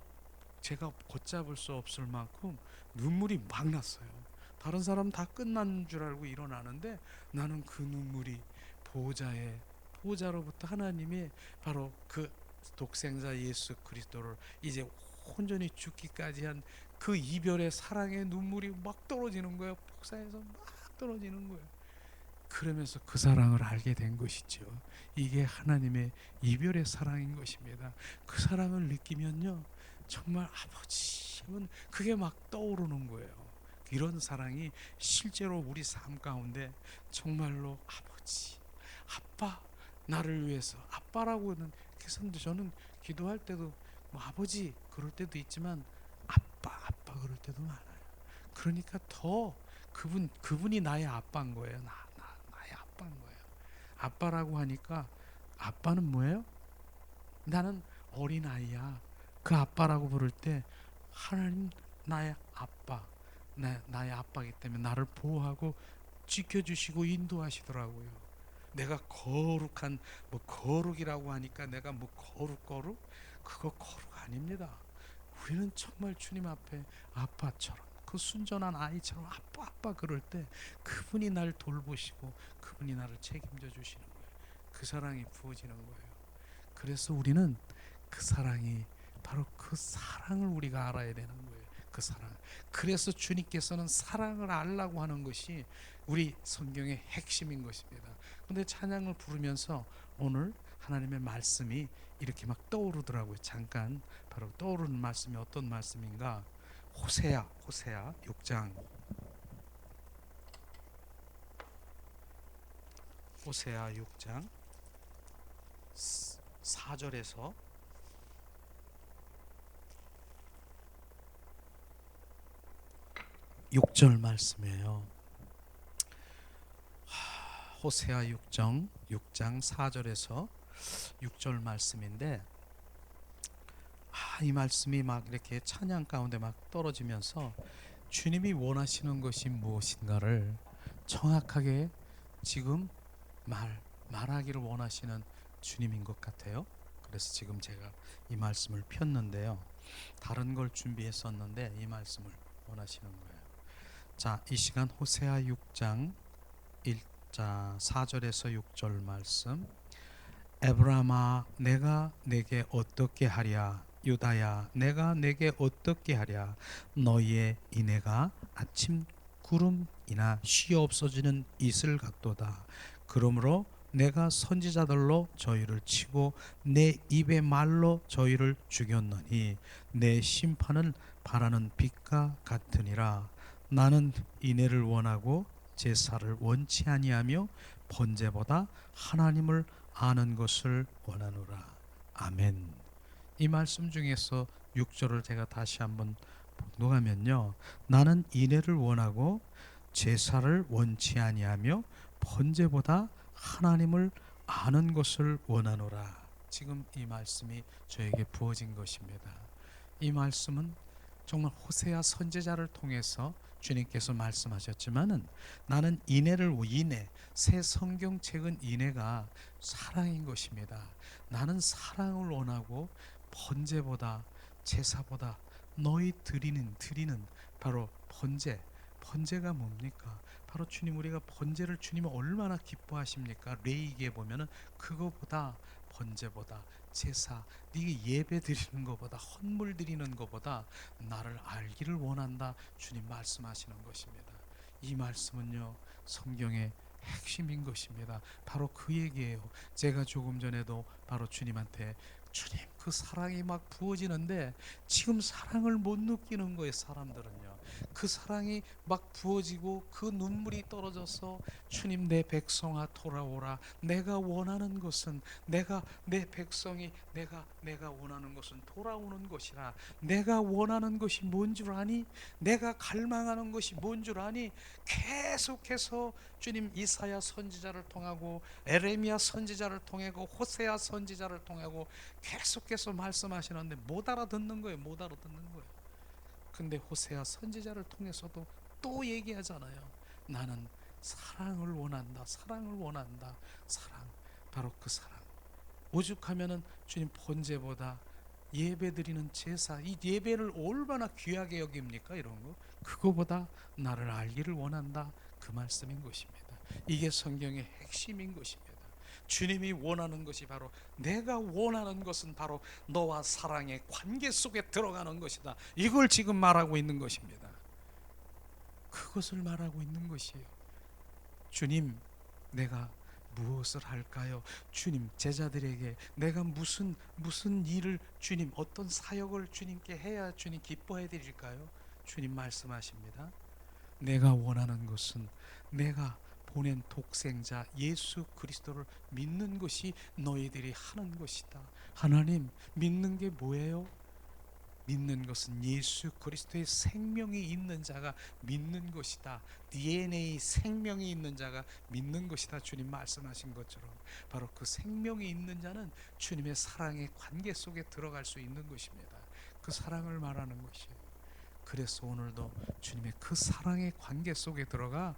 제가 걷잡을 수 없을 만큼 눈물이 막 났어요. 다른 사람 다 끝난 줄 알고 일어나는데 나는 그 눈물이 보좌로부터 하나님이 바로 그 독생자 예수 그리스도를 이제 온전히 죽기까지 한 그 이별의 사랑의 눈물이 막 떨어지는 거예요. 복사해서 막 떨어지는 거예요. 그러면서 그 사랑을 알게 된 것이죠. 이게 하나님의 이별의 사랑인 것입니다. 그 사랑을 느끼면요, 정말 아버지는 그게 막 떠오르는 거예요. 이런 사랑이 실제로 우리 삶 가운데 정말로 아버지, 아빠, 나를 위해서 아빠라고는 그래서 저는 기도할 때도 뭐 아버지 그럴 때도 있지만 아빠 그럴 때도 많아요. 그러니까 더 그분이 나의 아빠인 거예요. 나의 아빠인 거예요. 아빠라고 하니까 아빠는 뭐예요? 나는 어린 아이야. 그 아빠라고 부를 때 하나님 나의 아빠, 나의 아빠이기 때문에 나를 보호하고 지켜주시고 인도하시더라고요. 내가 거룩한 뭐 거룩이라고 하니까 내가 뭐 거룩 그거 거룩 아닙니다. 우리는 정말 주님 앞에 아빠처럼 그 순전한 아이처럼 아빠 그럴 때 그분이 날 돌보시고 그분이 나를 책임져 주시는 거예요. 그 사랑이 부어지는 거예요. 그래서 우리는 그 사랑이 바로 그 사랑을 우리가 알아야 되는 거예요. 그 사랑. 그래서 주님께서는 사랑을 알라고 하는 것이 우리 성경의 핵심인 것입니다. 근데 찬양을 부르면서 오늘 하나님의 말씀이 이렇게 막 떠오르더라고요. 잠깐 바로 떠오르는 말씀이 어떤 말씀인가? 호세아 6장 호세아 6장 4절에서 6절 말씀이에요. 호세아 6장 4절에서 6절 말씀인데 이 말씀이 막 이렇게 찬양 가운데 막 떨어지면서 주님이 원하시는 것이 무엇인가를 정확하게 지금 말하기를 원하시는 주님인 것 같아요. 그래서 지금 제가 이 말씀을 폈는데요. 다른 걸 준비했었는데 이 말씀을 원하시는 거예요. 자, 이 시간 호세아 6장 4절에서 6절 말씀. 에브라임아 내가 내게 어떻게 하랴, 유다야 내가 내게 어떻게 하랴. 너희의 인애가 아침 구름이나 쉬어 없어지는 이슬 같도다. 그러므로 내가 선지자들로 저희를 치고 내 입의 말로 저희를 죽였노니 내 심판은 바라는 빛과 같으니라. 나는 인애를 원하고 제사를 원치 아니하며 번제보다 하나님을 아는 것을 원하노라. 아멘. 이 말씀 중에서 6절을 제가 다시 한번 봉독하면요. 나는 인애를 원하고 제사를 원치 아니하며 번제보다 하나님을 아는 것을 원하노라. 지금 이 말씀이 저에게 부어진 것입니다. 이 말씀은 정말 호세아 선지자를 통해서 주님께서 말씀하셨지만은 나는 인애 새 성경책은 인애가 사랑인 것입니다. 나는 사랑을 원하고 번제보다 제사보다 너희 드리는 바로 번제가 뭡니까? 바로 주님 우리가 번제를 주님이 얼마나 기뻐하십니까? 레위기에 보면은 그거보다 번제보다 제사, 네게 예배 드리는 것보다 헌물 드리는 것보다 나를 알기를 원한다. 주님 말씀하시는 것입니다. 이 말씀은요 성경의 핵심인 것입니다. 바로 그 얘기예요. 제가 조금 전에도 바로 주님한테 주님 그 사랑이 막 부어지는데 지금 사랑을 못 느끼는 거예요. 사람들은요. 그 사랑이 막 부어지고 그 눈물이 떨어져서 주님 내 백성아 돌아오라. 내가 원하는 것은 내 백성이 내가 원하는 것은 돌아오는 것이라. 내가 원하는 것이 뭔 줄 아니? 내가 갈망하는 것이 뭔 줄 아니? 계속해서 주님 이사야 선지자를 통하고 에레미야 선지자를 통하고 호세아 선지자를 통하고 계속해서 말씀하시는데 못 알아듣는 거예요. 근데 호세아 선지자를 통해서도 또 얘기하잖아요. 나는 사랑을 원한다. 사랑. 바로 그 사랑. 오죽하면은 주님 번제보다 예배드리는 제사, 이 예배를 얼마나 귀하게 여깁니까? 이런 거. 그거보다 나를 알기를 원한다. 그 말씀인 것입니다. 이게 성경의 핵심인 것입니다. 주님이 원하는 것이 바로 내가 원하는 것은 바로 너와 사랑의 관계 속에 들어가는 것이다. 이걸 지금 말하고 있는 것입니다. 그것을 말하고 있는 것이에요. 주님, 내가 무엇을 할까요? 주님, 제자들에게 내가 무슨 일을 주님 어떤 사역을 주님께 해야 주님 기뻐해 드릴까요? 주님 말씀하십니다. 내가 원하는 것은 내가 보낸 독생자 예수 그리스도를 믿는 것이 너희들이 하는 것이다. 하나님, 믿는 게 뭐예요? 믿는 것은 예수 그리스도의 생명이 있는 자가 믿는 것이다. DNA 생명이 있는 자가 믿는 것이다. 주님 말씀하신 것처럼 바로 그 생명이 있는 자는 주님의 사랑의 관계 속에 들어갈 수 있는 것입니다. 그 사랑을 말하는 것이에요. 그래서 오늘도 주님의 그 사랑의 관계 속에 들어가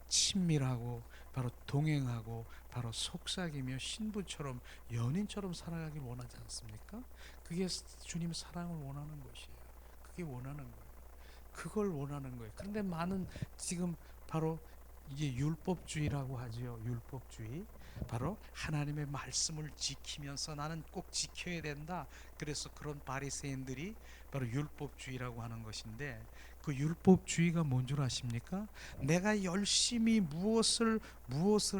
친밀하고 바로 동행하고 바로 속삭이며 신부처럼 연인처럼 살아가길 원하지 않습니까? 그게 주님 사랑을 원하는 것이에요. 그게 원하는 거예요. 그걸 원하는 거예요. 그런데 많은 지금 바로 이게 율법주의라고 하지요. 율법주의. 바로 하나님의 말씀을 지키면서 나는 꼭 지켜야 된다. 그래서 그런 바리새인들이 바로 율법주의라고 하는 것인데, 그 율법주의가 뭔 줄 아십니까? 내가 열심히 무엇을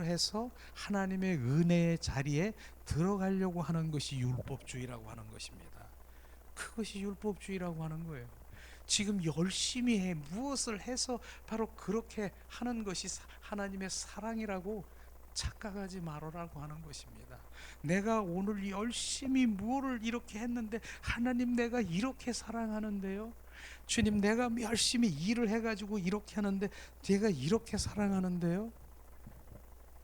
해서 하나님의 은혜의 자리에 들어가려고 하는 것이 율법주의라고 하는 것입니다. 그것이 율법주의라고 하는 거예요. 지금 열심히 해 무엇을 해서 바로 그렇게 하는 것이 하나님의 사랑이라고 착각하지 말으라고 하는 것입니다. 내가 오늘 열심히 무엇을 이렇게 했는데 하나님 내가 이렇게 사랑하는데요. 주님 내가 열심히 일을 해가지고 이렇게 하는데 제가 이렇게 사랑하는데요.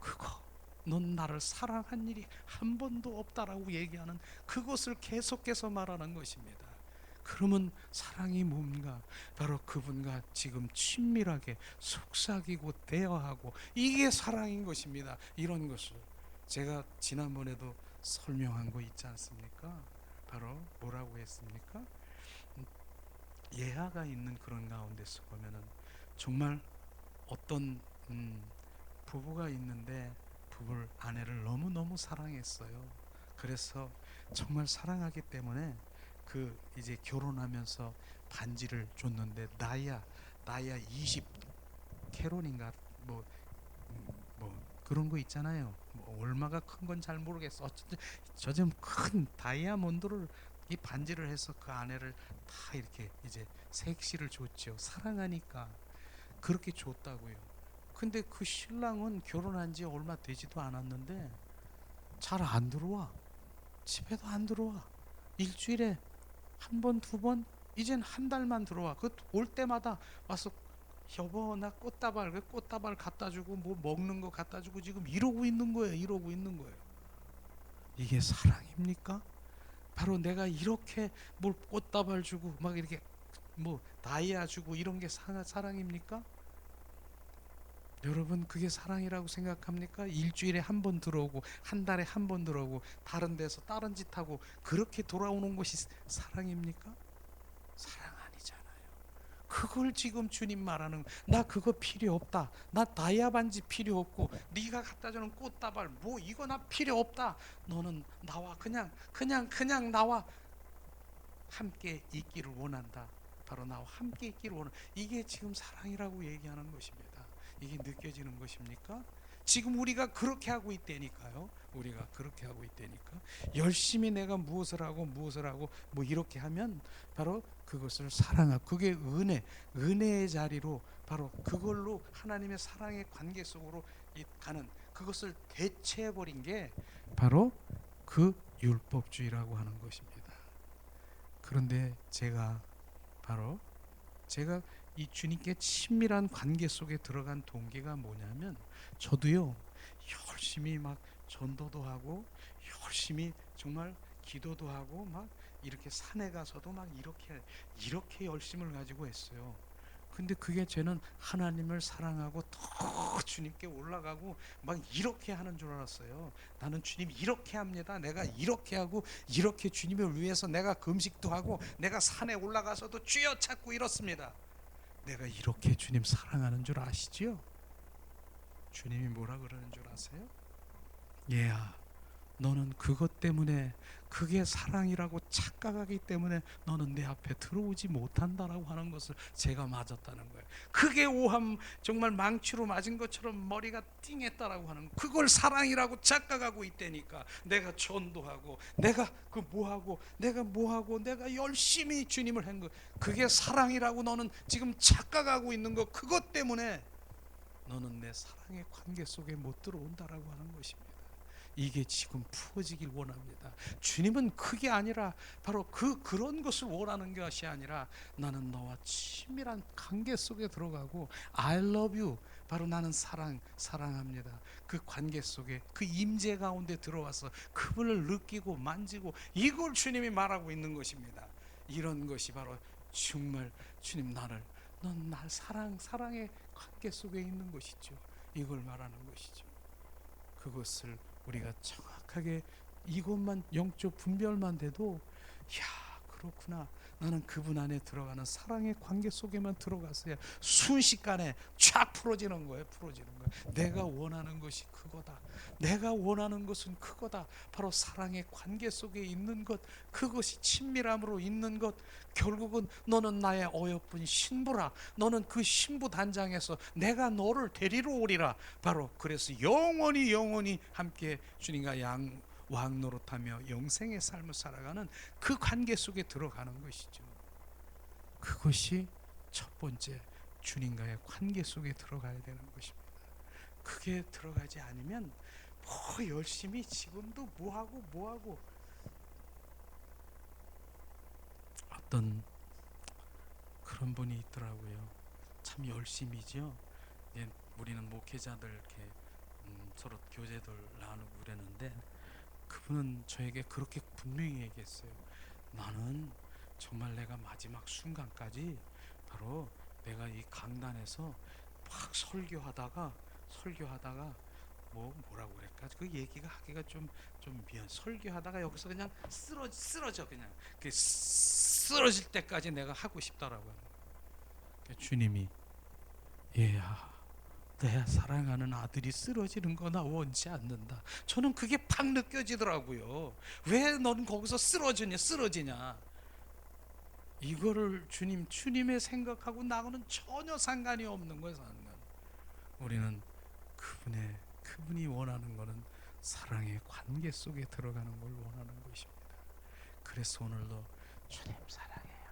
그거 넌 나를 사랑한 일이 한 번도 없다라고 얘기하는 그것을 계속해서 말하는 것입니다. 그러면 사랑이 뭔가? 바로 그분과 지금 친밀하게 속삭이고 대화하고, 이게 사랑인 것입니다. 이런 것을 제가 지난번에도 설명한 거 있지 않습니까? 바로 뭐라고 했습니까? 예하가 있는 그런 가운데서 보면은 정말 어떤 부부가 있는데 부부를 아내를 너무너무 사랑했어요. 그래서 정말 사랑하기 때문에 그 이제 결혼하면서 반지를 줬는데 나야 20 캐론인가 뭐 그런 거 있잖아요. 뭐 얼마가 큰 건 잘 모르겠어. 어쨌든 저 좀 큰 다이아몬드를 이 반지를 해서 그 아내를 다 이렇게 이제 색시를 줬죠. 사랑하니까 그렇게 줬다고요. 근데 그 신랑은 결혼한 지 얼마 되지도 않았는데 잘 안 들어와. 집에도 안 들어와. 일주일에 한 번, 두 번, 이젠 한 달만 들어와. 그 올 때마다 와서 여보 나 꽃다발 갖다 주고 뭐 먹는 거 갖다 주고 지금 이러고 있는 거예요. 이러고 있는 거예요. 이게 사랑입니까? 바로 내가 이렇게 뭘 꽃다발 주고 막 이렇게 뭐 다이아 주고 이런 게 사랑입니까? 여러분 그게 사랑이라고 생각합니까? 일주일에 한 번 들어오고 한 달에 한 번 들어오고 다른 데서 다른 짓 하고 그렇게 돌아오는 것이 사랑입니까? 사랑 아니잖아요. 그걸 지금 주님 말하는, 나 그거 필요 없다. 나 다이아 반지 필요 없고 네가 갖다 주는 꽃다발 뭐 이거 나 필요 없다. 너는 나와 그냥 나와 함께 있기를 원한다. 바로 나와 함께 있기를 원한다. 이게 지금 사랑이라고 얘기하는 것입니다. 이게 느껴지는 것입니까? 지금 우리가 그렇게 하고 있다니까요. 우리가 그렇게 하고 있다니까. 열심히 내가 무엇을 하고 뭐 이렇게 하면 바로 그것을 사랑하고, 그게 은혜의 자리로 바로 그걸로 하나님의 사랑의 관계 속으로 가는, 그것을 대체해 버린 게 바로 그 율법주의라고 하는 것입니다. 그런데 제가 이 주님께 친밀한 관계 속에 들어간 동기가 뭐냐면, 저도요 열심히 막 전도도 하고 열심히 정말 기도도 하고 막 이렇게 산에 가서도 막 이렇게 열심을 가지고 했어요. 근데 그게 저는 하나님을 사랑하고 더 주님께 올라가고 막 이렇게 하는 줄 알았어요. 나는 주님 이렇게 합니다. 내가 이렇게 하고 이렇게 주님을 위해서 내가 금식도 하고 내가 산에 올라가서도 주여 찾고 이렇습니다. 내가 이렇게 주님 사랑하는 줄 아시지요? 주님이 뭐라 그러는 줄 아세요? 얘야, 너는 그것 때문에, 그게 사랑이라고 착각하기 때문에 너는 내 앞에 들어오지 못한다라고 하는 것을 제가 맞았다는 거예요. 그게 오함, 정말 망치로 맞은 것처럼 머리가 띵했다라고 하는 거. 그걸 사랑이라고 착각하고 있다니까. 내가 전도하고, 내가 그 뭐하고, 내가 뭐하고, 내가 열심히 주님을 한 거, 그게 사랑이라고 너는 지금 착각하고 있는 거. 그것 때문에 너는 내 사랑의 관계 속에 못 들어온다라고 하는 것입니다. 이게 지금 풀어지길 원합니다. 주님은 그게 아니라 바로 그런 것을 원하는 것이 아니라, 나는 너와 친밀한 관계 속에 들어가고 I love you, 바로 나는 사랑합니다. 그 관계 속에, 그 임재 가운데 들어와서 그분을 느끼고 만지고, 이걸 주님이 말하고 있는 것입니다. 이런 것이 바로 정말 주님, 넌 날 사랑의 관계 속에 있는 것이죠. 이걸 말하는 것이죠. 그것을 우리가 정확하게 이것만 영적 분별만 돼도, 야, 그렇구나, 나는 그분 안에 들어가는 사랑의 관계 속에만 들어갔어야 순식간에 쫙 풀어지는 거예요. 내가 원하는 것이 그거다. 내가 원하는 것은 그거다. 바로 사랑의 관계 속에 있는 것, 그것이 친밀함으로 있는 것. 결국은 너는 나의 어여쁜 신부라. 너는 그 신부 단장에서 내가 너를 데리러 오리라. 바로 그래서 영원히 함께 주님과 왕 노릇하며 영생의 삶을 살아가는 그 관계 속에 들어가는 것이죠. 그것이 첫 번째, 주님과의 관계 속에 들어가야 되는 것입니다. 그게 들어가지 않으면 열심히 지금도 뭐하고 어떤 그런 분이 있더라고요. 참 열심히죠. 우리는 목회자들 이렇게 서로 교제들 나누고 그랬는데, 그분은 저에게 그렇게 분명히 얘기했어요. 나는 정말 내가 마지막 순간까지 바로 내가 이 강단에서 막 설교하다가 뭐라고 그럴까, 그 얘기가 하기가 좀 미안. 설교하다가 여기서 그냥 쓰러져 그냥 쓰러질 때까지 내가 하고 싶다라고 하는 거예요. 주님이, 얘야, 내 사랑하는 아들이 쓰러지는 거 나 원치 않는다. 저는 그게 팍 느껴지더라고요. 왜 넌 거기서 쓰러지냐. 이거를 주님의 생각하고 나하고는 전혀 상관이 없는 거예요. 우리는 그분이 원하는 것은 사랑의 관계 속에 들어가는 걸 원하는 것입니다. 그래서 오늘도 주님 사랑해요.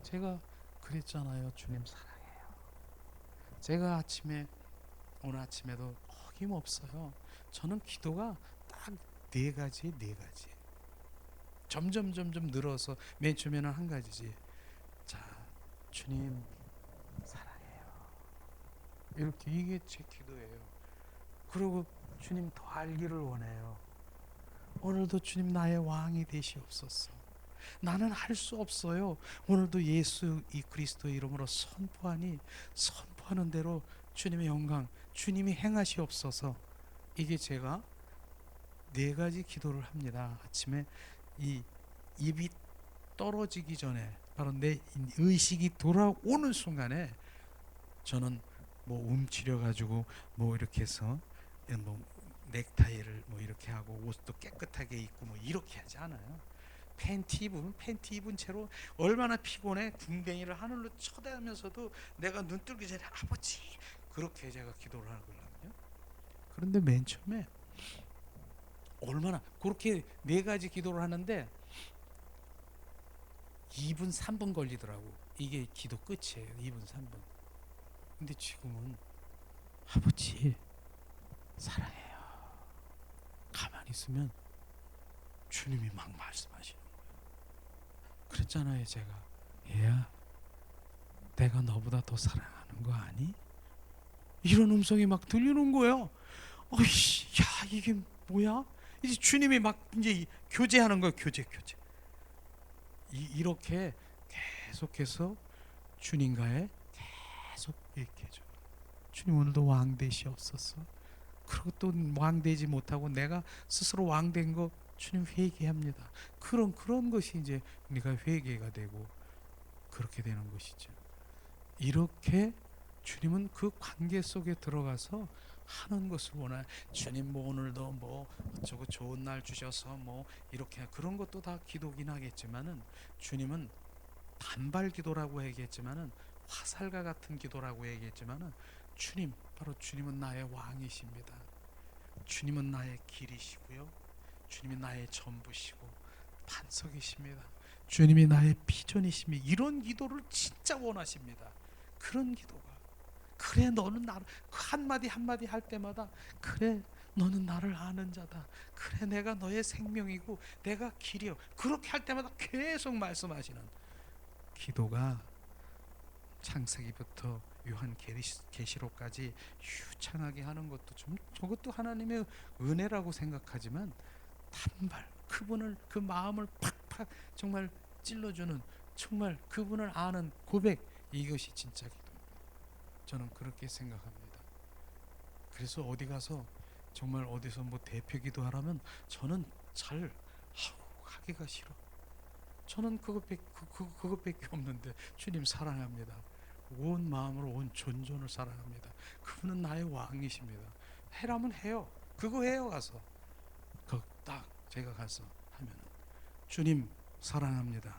제가 그랬잖아요. 주님 사랑해요. 제가 오늘 아침에도 어김없어요. 저는 기도가 딱 네 가지. 점점 늘어서 맨 처음에는 한 가지지. 자, 주님 사랑해요. 이렇게, 이게 제 기도예요. 그리고 주님 더 알기를 원해요. 오늘도 주님 나의 왕이 되시옵소서. 나는 할 수 없어요. 오늘도 예수 이 그리스도 이름으로 선포하는 대로 주님의 영광, 주님이 행하시옵소서. 이게 제가 네 가지 기도를 합니다. 아침에 이 입이 떨어지기 전에, 바로 내 의식이 돌아오는 순간에 저는 뭐 움츠려 가지고 뭐 이렇게 해서 뭐 넥타이를 뭐 이렇게 하고 옷도 깨끗하게 입고 뭐 이렇게 하지 않아요. 팬티 입은 채로 얼마나 피곤해, 궁뎅이를 하늘로 쳐다보면서도 내가 눈 뜨기 전에 아버지, 그렇게 제가 기도를 하거든요. 그런데 맨 처음에 얼마나 그렇게 네 가지 기도를 하는데 2분 3분 걸리더라고. 이게 기도 끝이에요. 2분 3분. 근데 지금은 아버지 사랑해요. 가만히 있으면 주님이 막 말씀하시는 거예요. 그랬잖아요. 제가, 얘야, 내가 너보다 더 사랑하는 거 아니? 이런 음성이 막 들리는 거예요. 어이씨, 야, 이게 뭐야? 이제 주님이 막 이제 교제하는 거예요. 교제. 이렇게 계속해서 주님과의 계속 이렇게 해줘. 주님 오늘도 왕 되시옵소서. 그리고 또 왕 되지 못하고 내가 스스로 왕 된 거 주님 회개합니다. 그런 것이 이제 우리가 회개가 되고 그렇게 되는 것이죠. 이렇게 주님은 그 관계 속에 들어가서 하는 것을 원해. 주님 뭐 오늘도 뭐 어쩌고 좋은 날 주셔서 뭐 이렇게 그런 것도 다 기도긴 하겠지만은 주님은 단발 기도라고 얘기했지만은 화살과 같은 기도라고 얘기했지만은 주님, 바로 주님은 나의 왕이십니다. 주님은 나의 길이시고요, 주님이 나의 전부시고 반석이십니다. 주님이 나의 비전이십니다. 이런 기도를 진짜 원하십니다. 그런 기도가, 그래 너는 나를, 그 한마디 한마디 할 때마다 그래 너는 나를 아는 자다, 그래 내가 너의 생명이고 내가 길이요, 그렇게 할 때마다 계속 말씀하시는 기도가 창세기부터 요한 계시록까지 유창하게 하는 것도 좀, 저것도 하나님의 은혜라고 생각하지만 단발 그분을, 그 마음을 팍팍 정말 찔러주는, 정말 그분을 아는 고백, 이것이 진짜 기도입니다. 저는 그렇게 생각합니다. 그래서 어디 가서 정말 어디서 뭐 대표 기도하라면 저는 잘 하기가 싫어. 저는 그것밖에 없는데 주님 사랑합니다. 온 마음으로 온 존존을 사랑합니다. 그분은 나의 왕이십니다. 해라면 해요. 그거 해요. 가서 딱 제가 가서 하면은 주님 사랑합니다.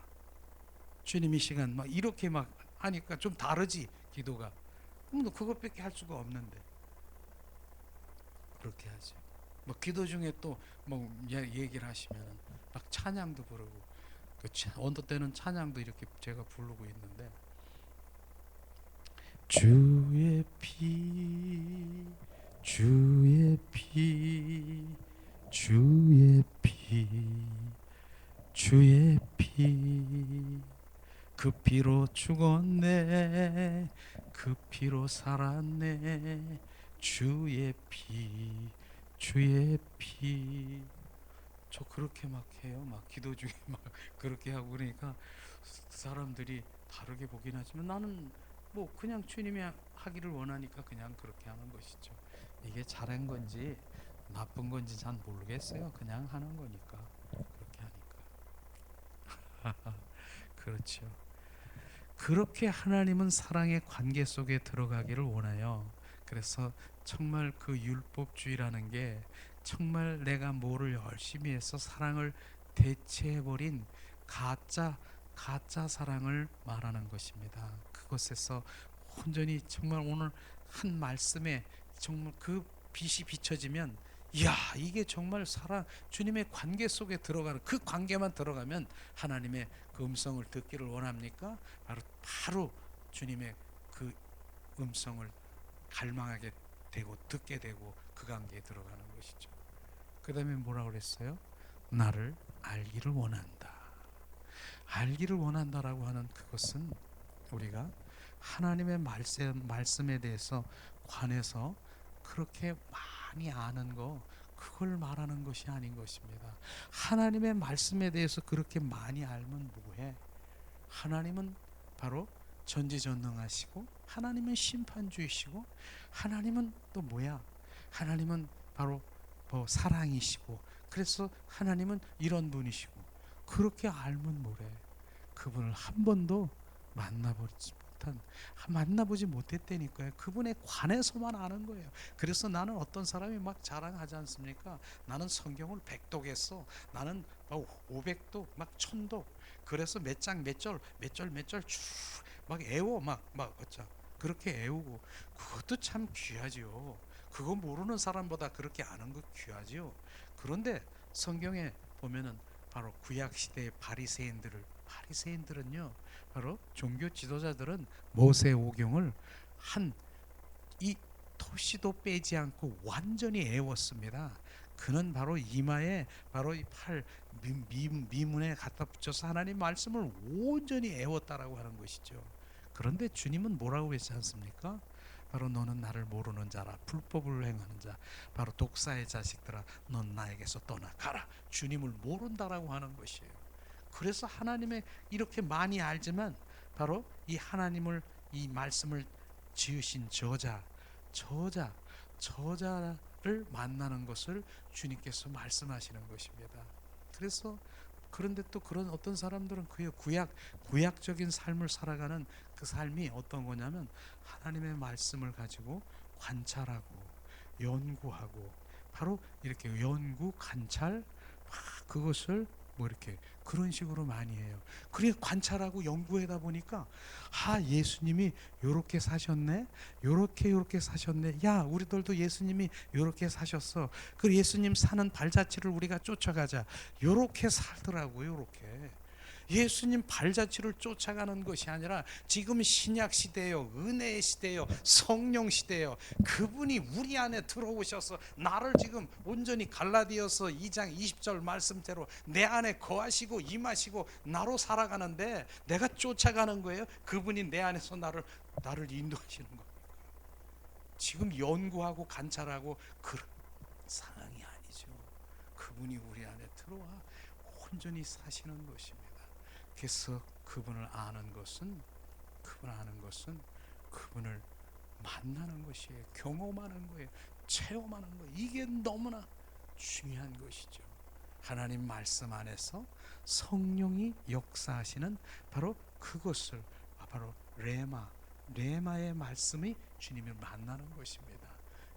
주님 이 시간 막 이렇게 막 하니까 좀 다르지 기도가. 그럼 그것밖에 할 수가 없는데 그렇게 하죠. 뭐 기도 중에 또 뭐 얘기를 하시면은 막 찬양도 부르고, 어느 때는 찬양도 이렇게 제가 부르고 있는데, 주의 피, 주의 피, 주의 피, 주의 피, 그 피로 죽었네, 그 피로 살았네, 주의 피, 주의 피. 저 그렇게 막 해요. 막 기도 중에 막 그렇게 하고 그러니까 사람들이 다르게 보긴 하지만 나는 뭐 그냥 주님이 하기를 원하니까 그냥 그렇게 하는 것이죠. 이게 잘한 건지 나쁜 건지 잘 모르겠어요. 그냥 하는 거니까 그렇게 하니까. 그렇죠. 그렇게 하나님은 사랑의 관계 속에 들어가기를 원해요. 그래서 정말 그 율법주의라는 게 정말 내가 뭐를 열심히 해서 사랑을 대체해버린 가짜 사랑을 말하는 것입니다. 그것에서 온전히 정말 오늘 한 말씀에 정말 그 빛이 비춰지면, 이야 이게 정말 사랑, 주님의 관계 속에 들어가는, 그 관계만 들어가면 하나님의 그 음성을 듣기를 원합니까? 바로 주님의 그 음성을 갈망하게 되고 듣게 되고 그 관계에 들어가는 것이죠. 그 다음에 뭐라고 그랬어요? 나를 알기를 원한다. 알기를 원한다라고 하는 그것은 우리가 하나님의 말씀에 대해서 관해서 그렇게 많이 아는 거, 그걸 말하는 것이 아닌 것입니다. 하나님의 말씀에 대해서 그렇게 많이 알면 뭐해? 하나님은 바로 전지전능하시고, 하나님은 심판주이시고, 하나님은 또 뭐야? 하나님은 바로 뭐 사랑이시고, 그래서 하나님은 이런 분이시고, 그렇게 알면 뭐래? 그분을 한 번도 만나보지 못했다니까요. 그분에 관해서만 아는 거예요. 그래서 나는 어떤 사람이 막 자랑하지 않습니까? 나는 성경을 100독 했어. 나는 500독, 막 1000독. 그래서 몇 장 몇 절 쭉 막 애워 막 어쩌 그렇게 애우고, 그것도 참 귀하지요. 그거 모르는 사람보다 그렇게 아는 거 귀하지요. 그런데 성경에 보면은 바로 구약 시대의 바리새인들은요, 바로 종교 지도자들은 모세 오경을 한 이 토시도 빼지 않고 완전히 애웠습니다. 그는 바로 이마에 바로 이 팔 미문에 갖다 붙여서 하나님 말씀을 온전히 애웠다라고 하는 것이죠. 그런데 주님은 뭐라고 했지 않습니까? 바로 너는 나를 모르는 자라, 불법을 행하는 자, 바로 독사의 자식들아, 넌 나에게서 떠나가라. 주님을 모른다라고 하는 것이에요. 그래서 하나님의 이렇게 많이 알지만 바로 이 하나님을, 이 말씀을 지으신 저자를 만나는 것을 주님께서 말씀하시는 것입니다. 그래서 그런데 또 그런 어떤 사람들은 그 구약적인 삶을 살아가는 그 삶이 어떤 거냐면 하나님의 말씀을 가지고 관찰하고 연구하고 바로 이렇게 연구 관찰 그것을 뭐 이렇게 그런 식으로 많이 해요. 그래 관찰하고 연구하다 보니까 예수님이 요렇게 사셨네, 요렇게 사셨네. 야, 우리들도 예수님이 요렇게 사셨어. 그 예수님 사는 발자취를 우리가 쫓아가자. 요렇게 살더라고요. 요렇게. 예수님 발자취를 쫓아가는 것이 아니라 지금 신약 시대요, 은혜의 시대요, 성령 시대요. 그분이 우리 안에 들어오셔서 나를 지금 온전히 갈라디아서 2장 20절 말씀대로 내 안에 거하시고 임하시고 나로 살아가는데 내가 쫓아가는 거예요. 그분이 내 안에서 나를 인도하시는 거예요. 지금 연구하고 관찰하고 그런 상황이 아니죠. 그분이 우리 안에 들어와 온전히 사시는 것입니다. 그래서 그분을 아는 것은 그분을 만나는 것이에요. 경험하는 거예요. 체험하는 거예요. 이게 너무나 중요한 것이죠. 하나님 말씀 안에서 성령이 역사하시는 바로 그것을 바로 레마의 말씀이 주님을 만나는 것입니다.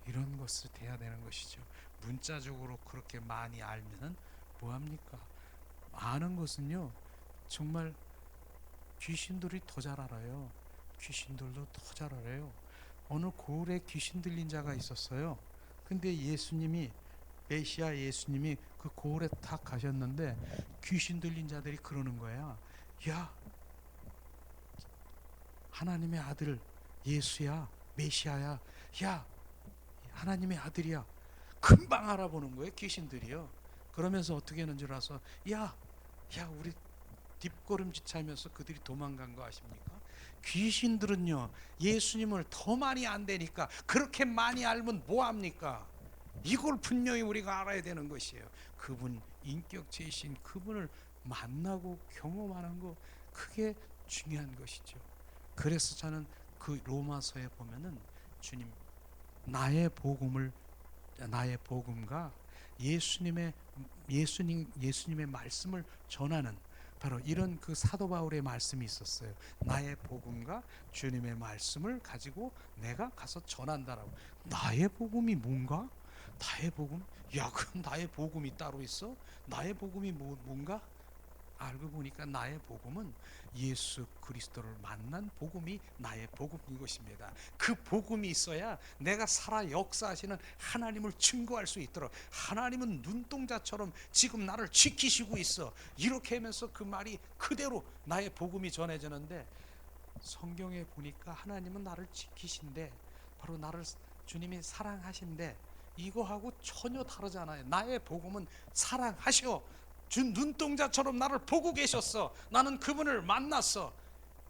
이런 것을 돼야 되는 것이죠. 문자적으로 그렇게 많이 알면은 뭐합니까? 아는 것은요 정말 귀신들이 더 잘 알아요. 귀신들도 더 잘 알아요. 어느 고을에 귀신 들린 자가 있었어요. 근데 메시아 예수님이 그 고을에 탁 가셨는데 귀신 들린 자들이 그러는 거야. 야, 하나님의 아들 예수야, 메시아야. 야, 하나님의 아들이야. 금방 알아보는 거예요, 귀신들이요. 그러면서 어떻게 하는 줄 알아서 야, 우리 뒷걸음질하면서 그들이 도망간 거 아십니까? 귀신들은요 예수님을 더 많이 안다니까 그렇게 많이 알면 뭐합니까? 이걸 분명히 우리가 알아야 되는 것이에요. 그분 인격체이신 그분을 만나고 경험하는 거 그게 중요한 것이죠. 그래서 저는 그 로마서에 보면은 주님 나의 복음과 예수님의 말씀을 전하는 바로 이런 그 사도 바울의 말씀이 있었어요. 나의 복음과 주님의 말씀을 가지고 내가 가서 전한다라고. 나의 복음이 뭔가? 나의 복음? 야, 그럼 나의 복음이 따로 있어? 나의 복음이 뭔가? 알고 보니까 나의 복음은 예수 그리스도를 만난 복음이 나의 복음인 것입니다. 그 복음이 있어야 내가 살아 역사하시는 하나님을 증거할 수 있도록 하나님은 눈동자처럼 지금 나를 지키시고 있어. 이렇게 하면서 그 말이 그대로 나의 복음이 전해지는데 성경에 보니까 하나님은 나를 지키신데 바로 나를 주님이 사랑하신데 이거하고 전혀 다르잖아요. 나의 복음은 사랑하셔. 준 눈동자처럼 나를 보고 계셨어. 나는 그분을 만났어.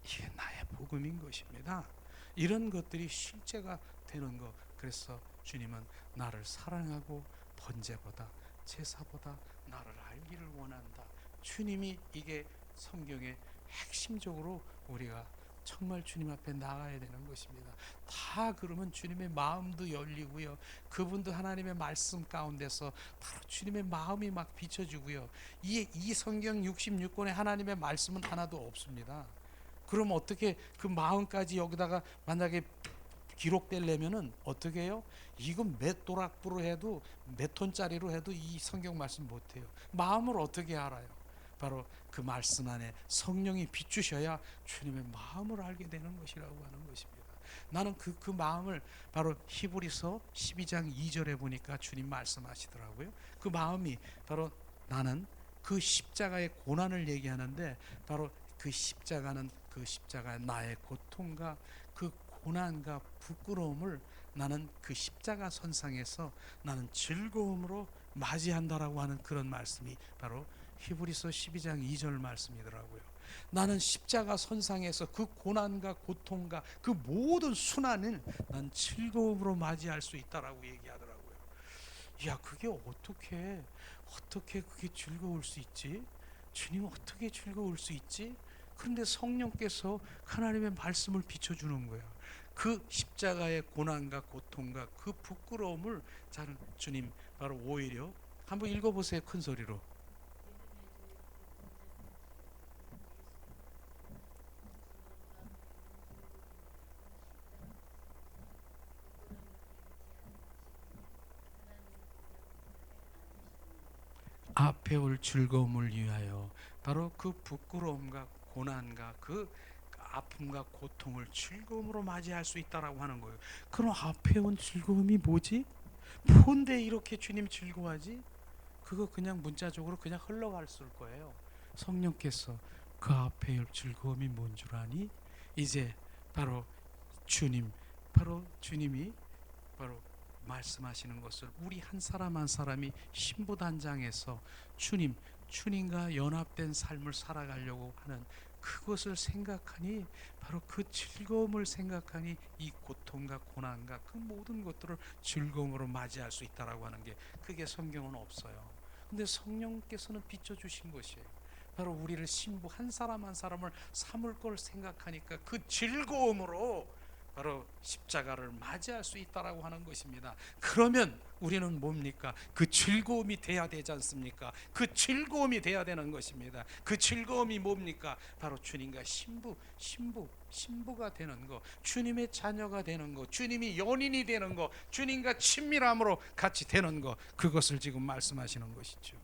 이게 나의 복음인 것입니다. 이런 것들이 실제가 되는 것. 그래서 주님은 나를 사랑하고 번제보다 제사보다 나를 알기를 원한다. 주님이 이게 성경의 핵심적으로 우리가 정말 주님 앞에 나가야 되는 것입니다. 다 그러면 주님의 마음도 열리고요. 그분도 하나님의 말씀 가운데서 바로 주님의 마음이 막 비춰지고요. 이 성경 66권에 하나님의 말씀은 하나도 없습니다. 그럼 어떻게 그 마음까지 여기다가 만약에 기록되려면은 어떻게 해요? 이건 몇 도락부로 해도 몇 톤짜리로 해도 이 성경 말씀 못해요. 마음을 어떻게 알아요? 바로 그 말씀 안에 성령이 비추셔야 주님의 마음을 알게 되는 것이라고 하는 것입니다. 나는 그 마음을 바로 히브리서 12장 2절에 보니까 주님 말씀하시더라고요. 그 마음이 바로 나는 그 십자가의 고난을 얘기하는데 바로 그 십자가는 나의 고통과 그 고난과 부끄러움을 나는 그 십자가 선상에서 나는 즐거움으로 맞이한다라고 하는 그런 말씀이 바로 히브리서 12장 2절 말씀이더라고요. 나는 십자가 선상에서 그 고난과 고통과 그 모든 순환을 난 즐거움으로 맞이할 수 있다라고 얘기하더라고요. 야, 그게 어떻게 그게 즐거울 수 있지? 주님 어떻게 즐거울 수 있지? 그런데 성령께서 하나님의 말씀을 비춰주는 거야. 그 십자가의 고난과 고통과 그 부끄러움을 주님 바로 오히려 한번 읽어보세요. 큰 소리로.
앞에 올 즐거움을 위하여 바로 그 부끄러움과 고난과 그 아픔과 고통을 즐거움으로 맞이할 수 있다라고 하는 거예요. 그럼 앞에 온 즐거움이 뭐지? 뭔데 이렇게 주님 즐거워하지? 그거 그냥 문자적으로 그냥 흘러갔을 거예요. 성령께서 그 앞에 올 즐거움이 뭔 줄 아니? 이제 바로 주님이 바로 말씀하시는 것을 우리 한 사람 한 사람이 신부단장에서 주님과 연합된 삶을 살아가려고 하는 그것을 생각하니, 바로 그 즐거움을 생각하니 이 고통과 고난과 그 모든 것들을 즐거움으로 맞이할 수 있다라고 하는 게, 그게 성경은 없어요. 근데 성령께서는 비춰주신 것이에요. 바로 우리를 신부 한 사람 한 사람을 삼을 걸 생각하니까 그 즐거움으로 바로 십자가를 맞이할 수 있다라고 하는 것입니다. 그러면 우리는 뭡니까? 그 즐거움이 돼야 되지 않습니까? 그 즐거움이 돼야 되는 것입니다. 그 즐거움이 뭡니까? 바로 주님과 신부가 되는 것, 주님의 자녀가 되는 것, 주님이 연인이 되는 것, 주님과 친밀함으로 같이 되는 것, 그것을 지금 말씀하시는 것이죠.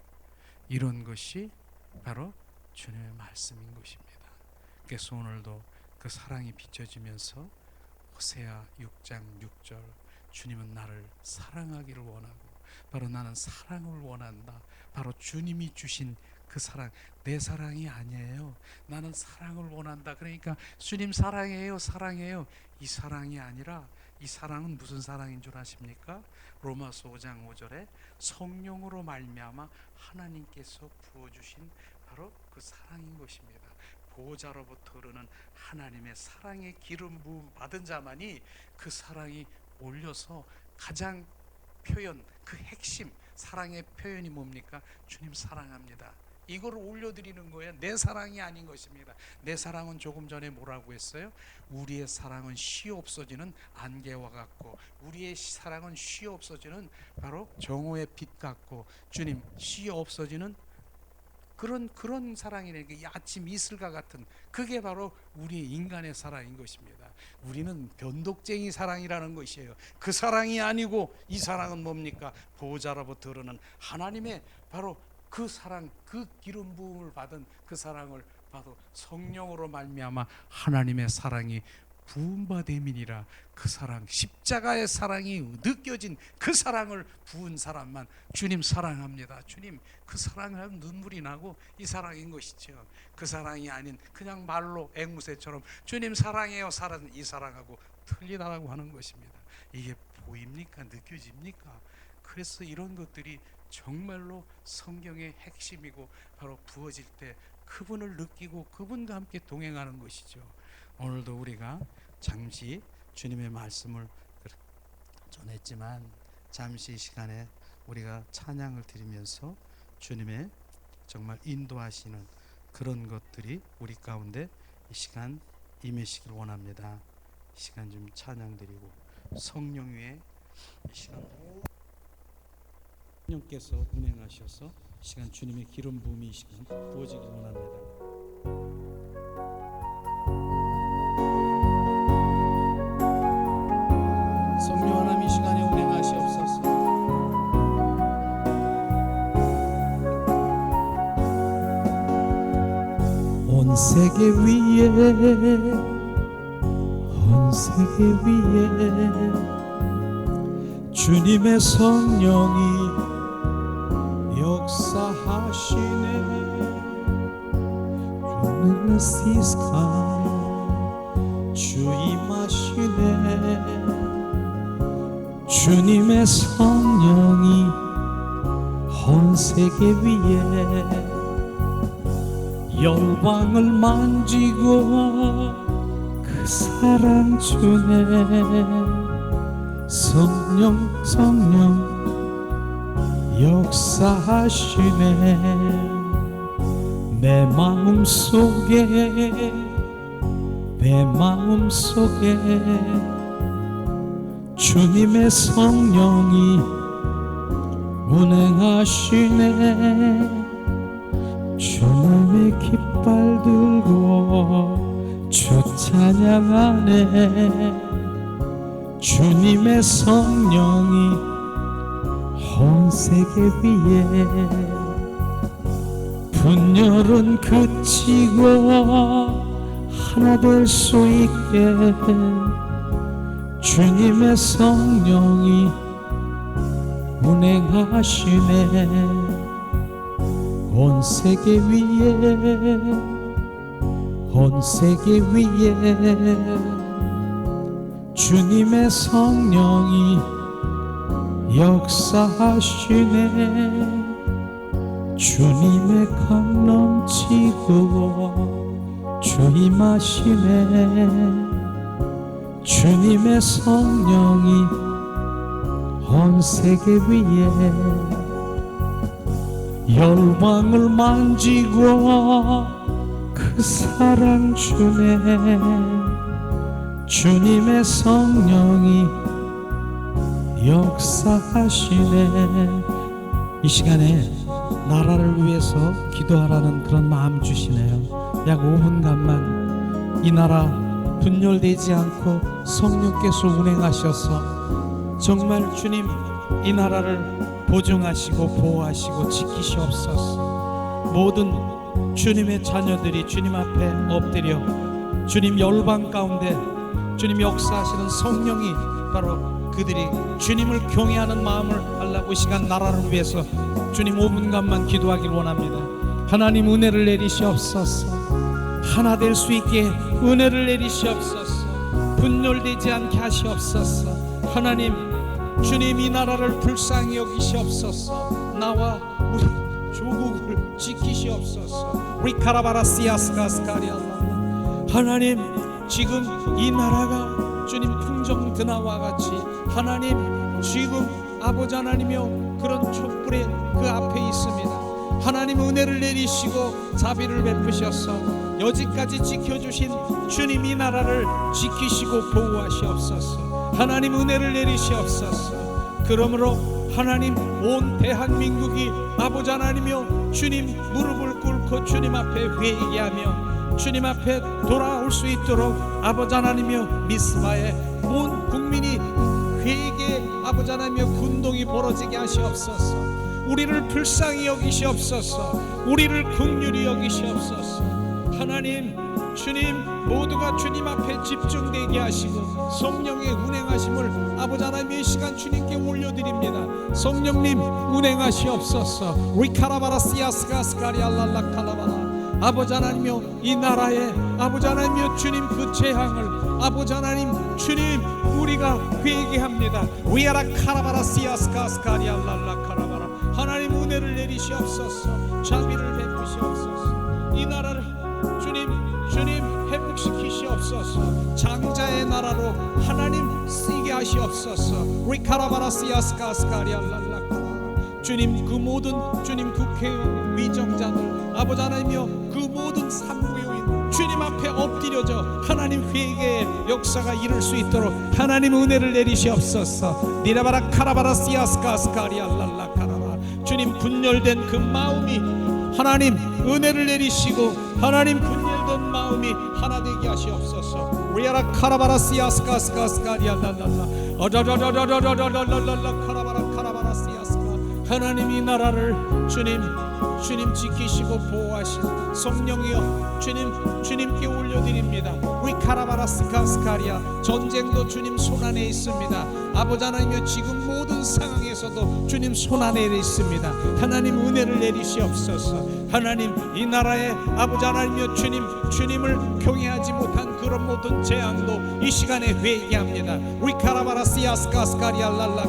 이런 것이 바로 주님의 말씀인 것입니다. 그래서 오늘도 그 사랑이 비춰지면서 호세아 6장 6절, 주님은 나를 사랑하기를 원하고 바로 나는 사랑을 원한다. 바로 주님이 주신 그 사랑, 내 사랑이 아니에요. 나는 사랑을 원한다. 그러니까 주님 사랑해요, 사랑해요. 이 사랑이 아니라, 이 사랑은 무슨 사랑인 줄 아십니까? 로마서 5장 5절에 성령으로 말미암아 하나님께서 부어주신 바로 그 사랑인 것입니다. 보호자로부터 흐르는 하나님의 사랑의 기름 부음 받은 자만이 그 사랑이 올려서 가장 표현, 그 핵심 사랑의 표현이 뭡니까? 주님 사랑합니다. 이거를 올려드리는 거예요. 내 사랑이 아닌 것입니다. 내 사랑은 조금 전에 뭐라고 했어요? 우리의 사랑은 쉬 없어지는 안개와 같고, 우리의 사랑은 쉬 없어지는 바로 정오의 빛 같고, 주님 쉬 없어지는 그런 사랑이네. 아침 이슬과 같은, 그게 바로 우리 인간의 사랑인 것입니다. 우리는 변덕쟁이 사랑이라는 것이에요. 그 사랑이 아니고, 이 사랑은 뭡니까? 보호자로부터 흐르는 하나님의 바로 그 사랑, 그 기름 부음을 받은 그 사랑을 바로 성령으로 말미암아 하나님의 사랑이 부음받음이니라. 그 사랑, 십자가의 사랑이 느껴진 그 사랑을 부은 사람만 주님 사랑합니다. 주님 그 사랑을 하면 눈물이 나고, 이 사랑인 것이죠. 그 사랑이 아닌 그냥 말로 앵무새처럼 주님 사랑해요, 이 사랑하고 틀리다라고 하는 것입니다. 이게 보입니까? 느껴집니까? 그래서 이런 것들이 정말로 성경의 핵심이고, 바로 부어질 때 그분을 느끼고 그분과 함께 동행하는 것이죠. 오늘도 우리가 잠시 주님의 말씀을 전했지만, 잠시 이 시간에 우리가 찬양을 드리면서 주님의 정말 인도하시는 그런 것들이 우리 가운데 이 시간 임하시길 원합니다. 이 시간 좀 찬양 드리고 성령 위에 이 시간 성령께서 운행하셔서 이 시간 주님의 기름 부음이 이 시간 부어지길 원합니다. 성령 하나님 이 시간에 운행하시옵소서. 온 세계 위에, 온 세계 위에 주님의 성령이 역사하시네. 주는 시스카 주 임하시네. 주님의 성령이 온 세계 위에 열방을 만지고 그 사랑 주네. 성령 성령 역사하시네. 내 마음 속에 주님의 성령이 운행하시네. 주님의 깃발 들고 주 찬양하네. 주님의 성령이 온 세계 위에
분열은 그치고 하나 될 수 있게 주님의 성령이 운행하시네. 온 세계 위에 주님의 성령이 역사하시네. 주님의 강 넘치고 주임하시네. 주님의 성령이 온 세계 위에 열방을 만지고 그 사랑 주네. 주님의 성령이 역사하시네. 이 시간에 나라를 위해서 기도하라는 그런 마음 주시네요. 약 5분간만 이 나라 분열되지 않고 성령께서 운행하셔서 정말 주님 이 나라를 보증하시고 보호하시고 지키시옵소서. 모든 주님의 자녀들이 주님 앞에 엎드려 주님 열방 가운데 주님 역사하시는 성령이 바로 그들이 주님을 경외하는 마음을 하려고 이 시간 나라를 위해서 주님 5분간만 기도하길 원합니다. 하나님 은혜를 내리시옵소서. 하나 될 수 있게 은혜를 내리시옵소서. 분열되지 않게 하시옵소서. 하나님 주님 이 나라를 불쌍히 여기시옵소서. 나와 우리 조국을 지키시옵소서. 리카라바라시아스가스카리알라. 하나님 지금 이 나라가 주님 풍정 드나와 같이 하나님 지금 아버지 하나님이여 그런 촛불의 그 앞에 있습니다. 하나님 은혜를 내리시고 자비를 베푸셔서 여지까지 지켜주신 주님 이 나라를 지키시고 보호하시옵소서. 하나님 은혜를 내리시옵소서. 그러므로 하나님 온 대한민국이 아버지 하나님이여 주님 무릎을 꿇고 주님 앞에 회개하며 주님 앞에 돌아올 수 있도록 아버지 하나님이여 미스바에 온 국민이 회개 아버지 하나님이여 군동이 벌어지게 하시옵소서. 우리를 불쌍히 여기시옵소서. 우리를 긍휼히 여기시옵소서. 하나님 주님 모두가 주님 앞에 집중되게 하시고 성령의 운행하심을 아버지 하나님의 시간 주님께 올려드립니다. 성령님 운행하시옵소서. 리카라바라시아스가스카리알랄라카라바라. 아버지 하나님이여 이 나라에 아버지 하나님이여 주님 그 재앙을 아버지 하나님 주님 우리가 회개합니다. 위아라 카라바라시아스가스카리알랄라 카라바라. 하나님 은혜를 내리시옵소서. 자비를 베푸시옵소서. 이 나라를 주님 회복시키시옵소서. 장자의 나라로 하나님 쓰게 하시옵소서. 리카라바라시아스가스카리알랄라 주님 그 모든 주님 국회의원 위정자들 아버지 하나님이여 그 모든 산부요인 주님 앞에 엎드려져 하나님 회개의 역사가 이룰 수 있도록 하나님 은혜를 내리시옵소서. 니라바라 카라바라시아스가스카리알랄라 카라바. 주님 분열된 그 마음이 하나님 은혜를 내리시고 하나님 분열된 마음이 하나 되게 하시옵소서. 리아라 카라바라시아스가스카리알랄랄라 어저저저저저저저저저저 카라바라 카라바라시아스가. 하나님 이 나라를 주님 지키시고 보호하신 성령이여 주님께 올려드립니다. 위카라바라스카스카리아. 전쟁도 주님 손안에 있습니다. 아버지 하나님이여 지금 모든 상황에서도 주님 손안에 있습니다. 하나님 은혜를 내리시옵소서. 하나님 이 나라에 아버지 하나님이여 주님을 경외하지 못한 그런 모든 재앙도 이 시간에 회개합니다. 위카라바라시아스카스카리알랄라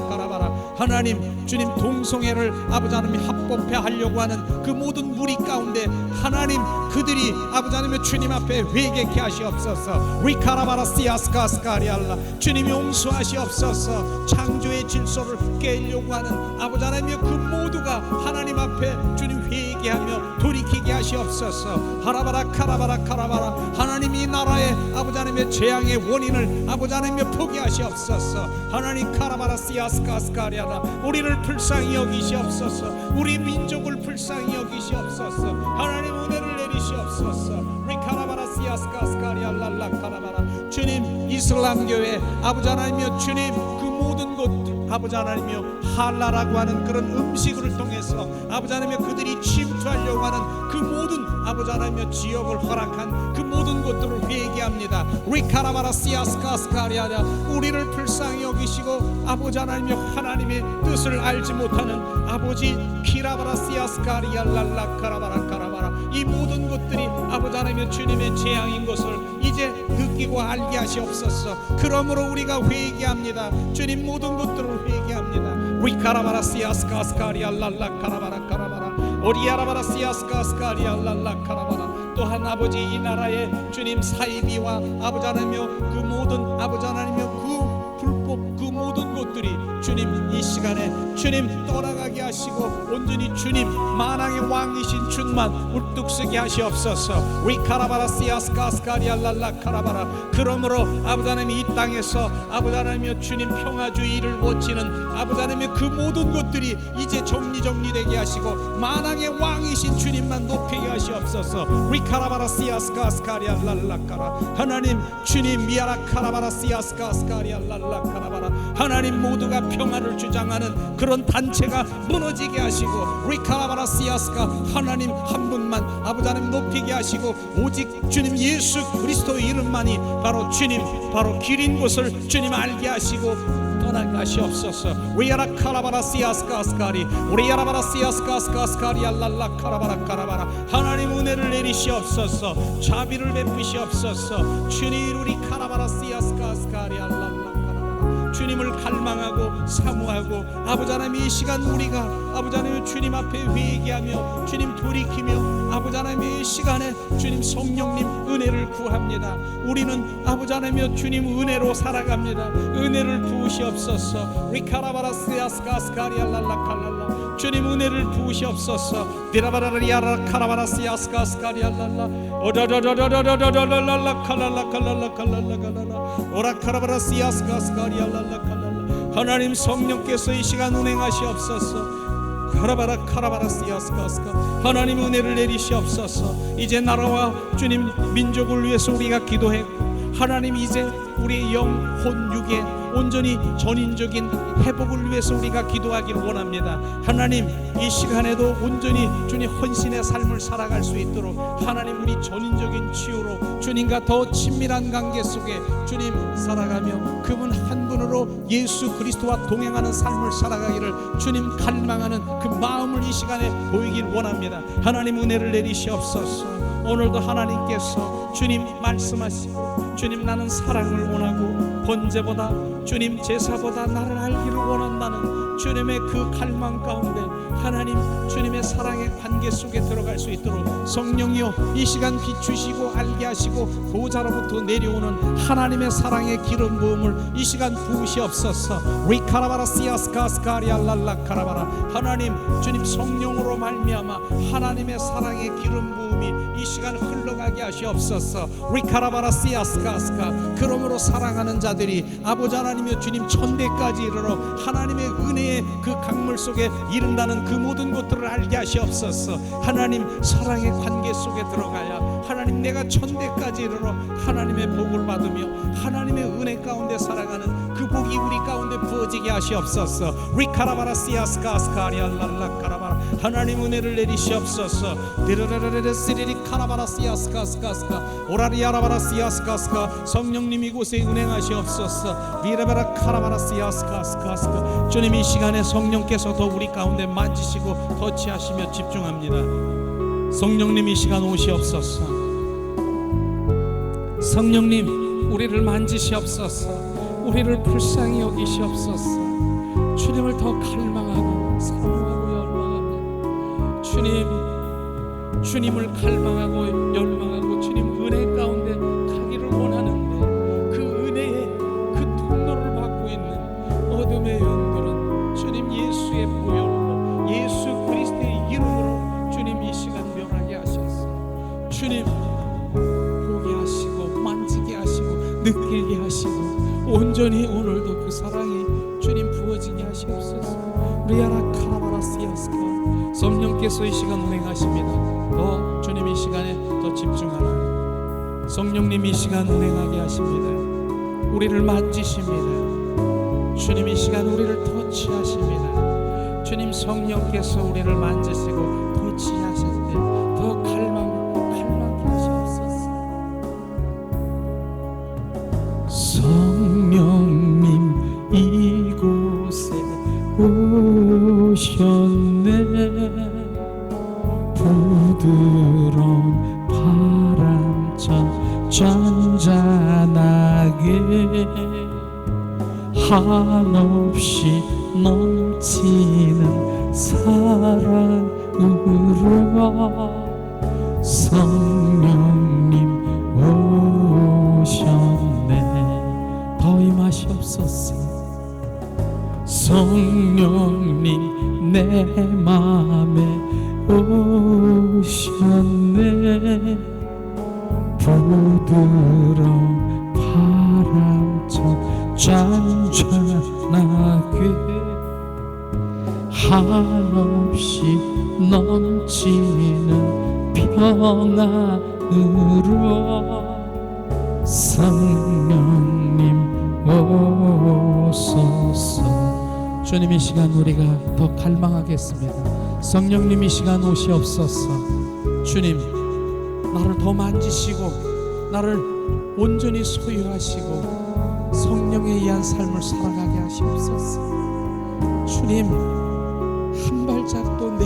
하나님 주님 동성애를 아버지 하나님 합법해 하려고 하는 그 모든 무리 가운데 하나님 그들이 아버지 하나님 주님 앞에 회개케 하시옵소서. 리카라바라시아스카스카리알라. 주님이 용서하시옵소서. 창조의 질서를 깨려고 하는 아버지 하나님 그 모두가 하나님 앞에 주님 회개하며 돌이키게 하시옵소서. 하라바라 카라바라 카라바라. 하나님 이 나라의 아버지 하나님의 재앙의 원인을 아버지 하나님이 포기하시옵소서. 하나님 카라바라시아스카스카리알라. 우리를 불쌍히 여기시옵소서. 우리 민족을 불쌍히 여기시옵소서. 하나님 은혜를 내리시옵소서. 리카라바라시아스카스카리알랄라 카라바라. 주님 이슬람 교회 아버지 하나님이여 주님 그 모든 모든 곳 아버지 하나님이여 할라라고 하는 그런 음식을 통해서 아버지 하나님이여 그들이 침투하려고 하는 그 모든 아버지 하나님이여 지역을 허락한 그 모든 것들을 회개합니다. 리카라바라시아스카스카리아냐 우리를 불쌍히 여기시고 아버지 하나님이여 하나님의 뜻을 알지 못하는 아버지 키라바라시아스카리아 랄라카라바라카라바라 이 모든 것들이 아버지 하나님이여 주님의 재앙인 것을 이제 느끼고 알게 하시옵소서. 그러므로 우리가 회개합니다. 주님 모든 것들을 회개합니다. 리카라바라시아스카스카리아 랄라카라바라카라바라 오리아라바라시아스카스카리아 랄라카라바라 또한 아버지 이 나라의 주님 사이비와 아버지 하나님이여 그 모든 아버지 하나님이여 그 불법 그 모든 것들이 주님 이 시간에 주님 떠나가게 하시고 온전히 주님 만왕의 왕이신 주만 울뚝서게 하시옵소서. 리카라바라시아스카스카리아 랄라카라바라 그러므로 아버지 하나님 이 땅에서 아버지 하나님이여 주님 평화주의를 원치는 아버지 하나님의 그 모든 것들이 이제 정리되게 하시고 만왕의 왕이신 주님만 높이게 하시옵소서. 리카라바라시아스카스카리아 랄라카라 하나님 주님 미아라카라바라시아스카스카리아 랄라카라바라 하나님 모두가 평화를 주장하는 그런 단체가 무너지게 하시고 리카라바라시아스카 하나님 한 분만 아버지 하나님 높이게 하시고 오직 주님 예수 그리스도의 이름만이 바로 주님 바로 길인 것을 주님 알게 하시고 떠나게 하시옵소서. 리아라카라바라시아스카스카리 우리아라바라시아스카스카스카리 알랄라카라바라카라바라 하나님 은혜를 내리시옵소서. 자비를 베푸시옵소서. 주님 우리 카라바라시아스카스카리 알랄라 주님을 갈망하고 사모하고 아버지 하나님 이 시간 우리가 아버지 하나님 주님 앞에 회개하며 주님 돌이키며 아버지 하나님 이 시간에 주님 성령님 은혜를 구합니다. 우리는 아버지 하나님 주님 은혜로 살아갑니다. 은혜를 부으시옵소서. 리카라바라시아스카스카리알랄라칼랄라 주님 은혜를 부으시옵소서. 디라바라리아라 카라바라시아스카스카리알랄라 오다다다다다다다다랄라 칼랄라칼랄라칼랄라칼랄라 오라카라바라시아스카스카리알랄라 하나님 성령께서 이 시간 운행하시옵소서. 카라바라 카라바라시아스카스카 하나님 은혜를 내리시옵소서. 이제 나라와 주님 민족을 위해서 우리가 기도했고 하나님 이제 우리의 영혼 육에 온전히 전인적인 회복을 위해서 우리가 기도하기를 원합니다. 하나님 이 시간에도 온전히 주님 헌신의 삶을 살아갈 수 있도록 하나님 우리 전인적인 치유로 주님과 더 친밀한 관계 속에 주님 살아가며 그분 한 분으로 예수 그리스도와 동행하는 삶을 살아가기를 주님 갈망하는 그 마음을 이 시간에 보이길 원합니다. 하나님 은혜를 내리시옵소서. 오늘도 하나님께서 주님 말씀하시고 주님 나는 사랑을 원하고 번제보다 주님 제사보다 나를 알기를 원한다는 주님의 그 갈망 가운데 하나님 주님의 사랑의 관계 속에 들어갈 수 있도록 성령이여 이 시간 비추시고 알게 하시고 보좌로부터 내려오는 하나님의 사랑의 기름 부음을 이 시간 부으시옵소서. 리카라바라시아스카스카리알랄라카라바라 하나님 주님 성령으로 말미암아 하나님의 사랑의 기름 부음이 이 시간 흘러가게 하시옵소서. 리카라바라시아스카스카 그러므로 사랑하는 자들이 아버지 하나님의 주님 천대까지 이르러 하나님의 은혜의 그 강물 속에 이른다는 그 모든 것들을 알게 하시옵소서. 하나님 사랑의 관계 속에 들어가야 하나님 내가 천대까지 이르러 하나님의 복을 받으며 하나님의 은혜 가운데 살아가는 그 복이 우리 가운데 부어지게 하시옵소서. 리카라바라시아스카스카리알랄라카라바라 하나님 은혜를 내리시옵소서. 데르르르르스리리 카라바라시아스카스카스카 오라리아라바라시아스카스카 성령님 이곳에 운행하시옵소서. 리라바라 카라바라시아스카스카스카 주님 이 시간에 성령께서 더 우리 가운데 만지시고 터치하시며 집중합니다. 성령님 이 시간 오시옵소서. 성령님 우리를 만지시옵소서. 우리를 불쌍히 여기시옵소서. 주님을 더 갈망하고 사랑하고 열망하며 주님을 갈망하고 열망하고 주님 은혜 가운데 가기를 원하는데 그 은혜의 그 통로를 받고 있는 어둠의 영들은 주님 예수의 보혈로 예수 그리스도의 이름으로 주님 이 시간 멸하게 하셨어. 주님 보게 하시고 만지게 하시고 느끼게 하시고 온전히 오늘도 그 사랑이 주님 부어지게 하시옵소서. 리아라 카라바라시아스카 성령께서 이 시간 운행하십니다. 더 주님 이 시간에 더 집중하라. 성령님 이 시간 운행하게 하십니다. 우리를 만지십니다. 주님 이 시간 우리를 터치하십니다. 주님 성령께서 우리를 만지시고 터치하실 때 더 갈망케 하시옵소서. 성령님 이곳에 오셨네. 부드러운 바람처럼 잔잔하게 한없이 넘치는 사랑으로 성령님 오셨네. 더 임하시옵소서. 성령님 내 맘에 오셨네. 부드러운 바람처럼 잔잔하게 한없이 넘치는 평안으로 성령님 오소서. 주님 이 시간 우리가 더 갈망하겠습니다. 성령님 이 시간 오시옵소서. 주님 나를 더 만지시고 나를 온전히 소유하시고 성령에 의한 삶을 살아가게 하시옵소서. 주님 한 발짝도 내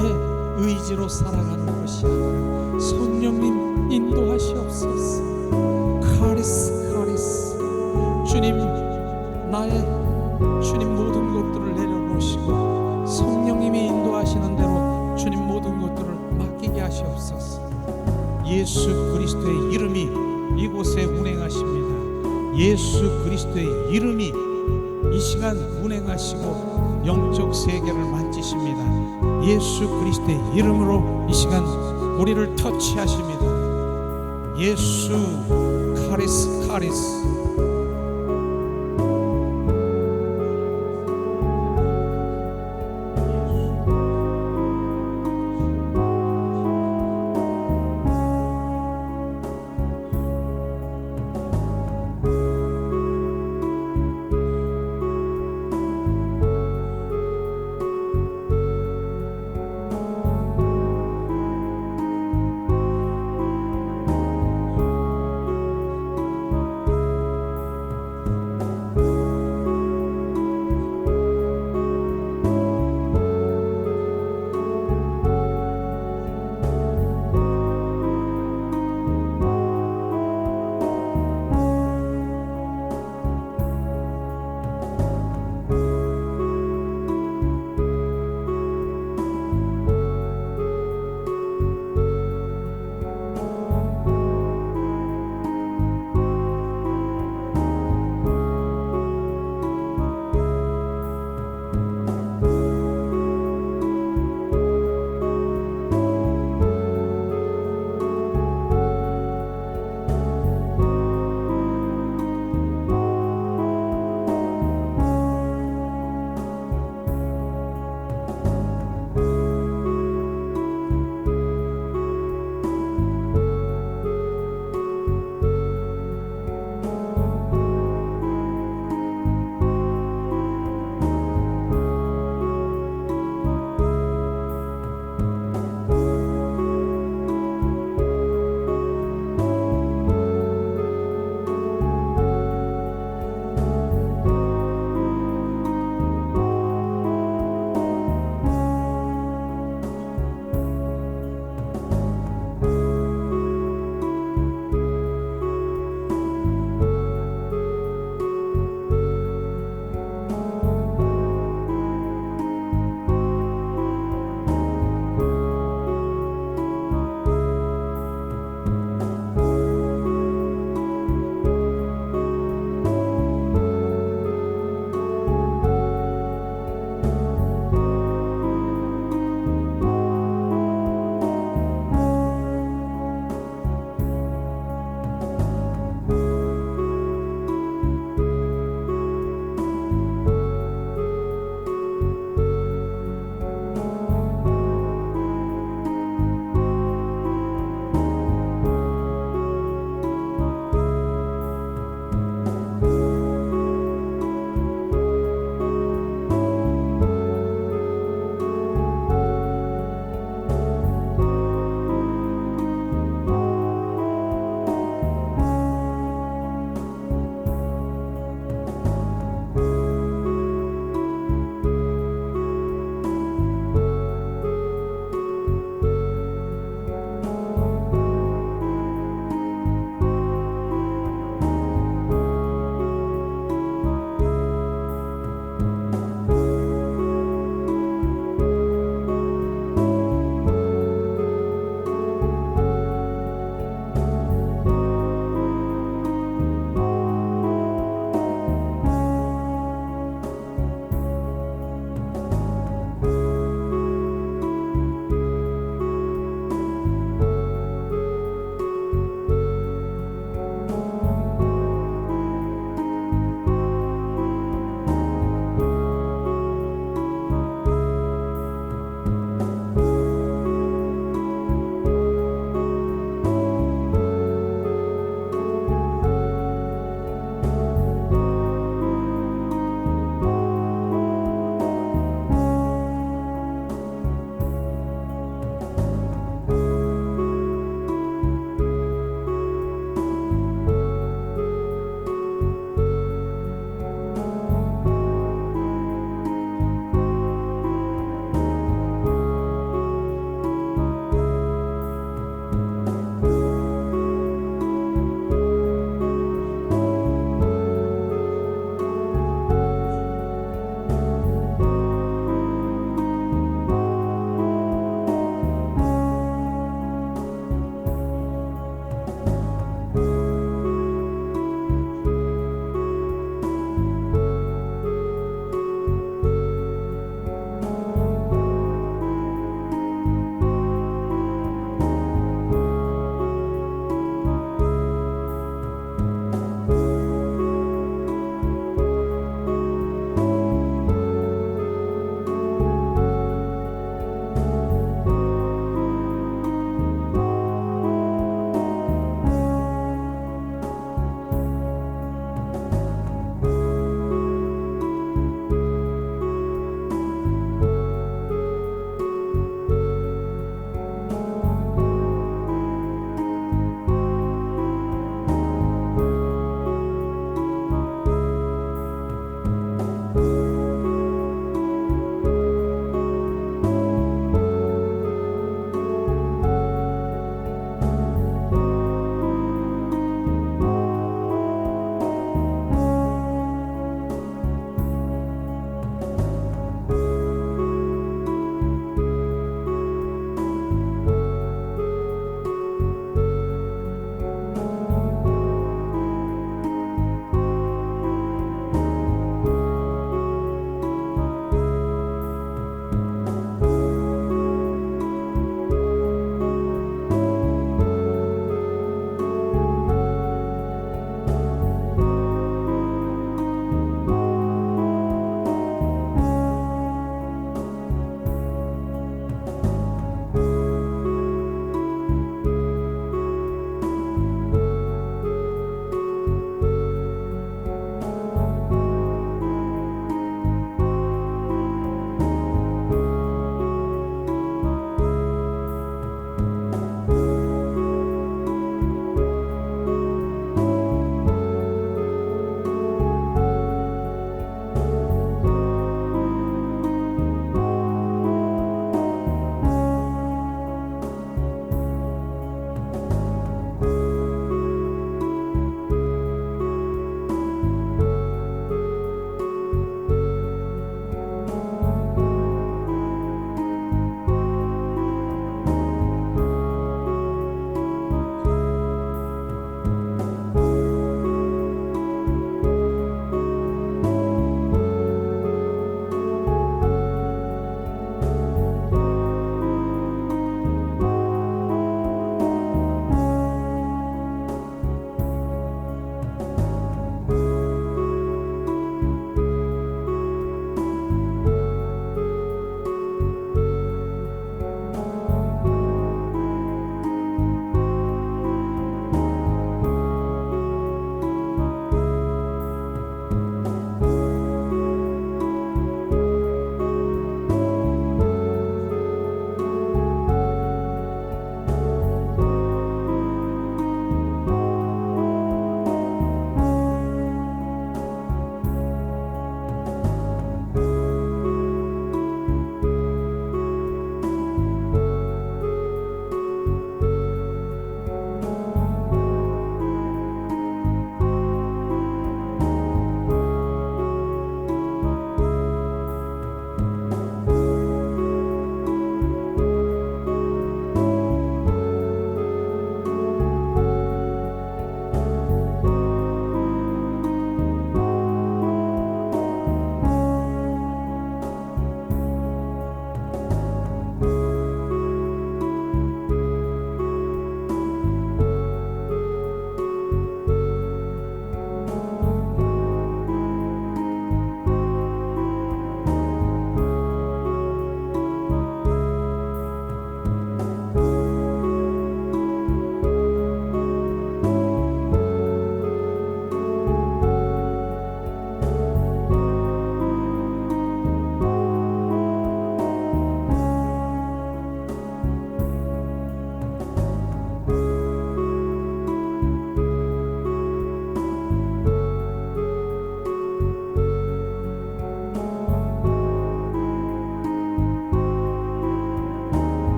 의지로 살아가는 것이 아니라 성령님 인도하시옵소서. 카리스 카리스. 주님 나의 주님 모든 것들을 내려놓으시고 성령님이 인도하시는 대로 주님 모든 것들을 맡기게 하시옵소서. 예수 그리스도의 이름이 이곳에 운행하십니다. 예수 그리스도의 이름이 이 시간 운행하시고 영적 세계를 만지십니다. 예수 그리스도의 이름으로 이 시간 우리를 터치하십니다. 예수 카리스 카리스.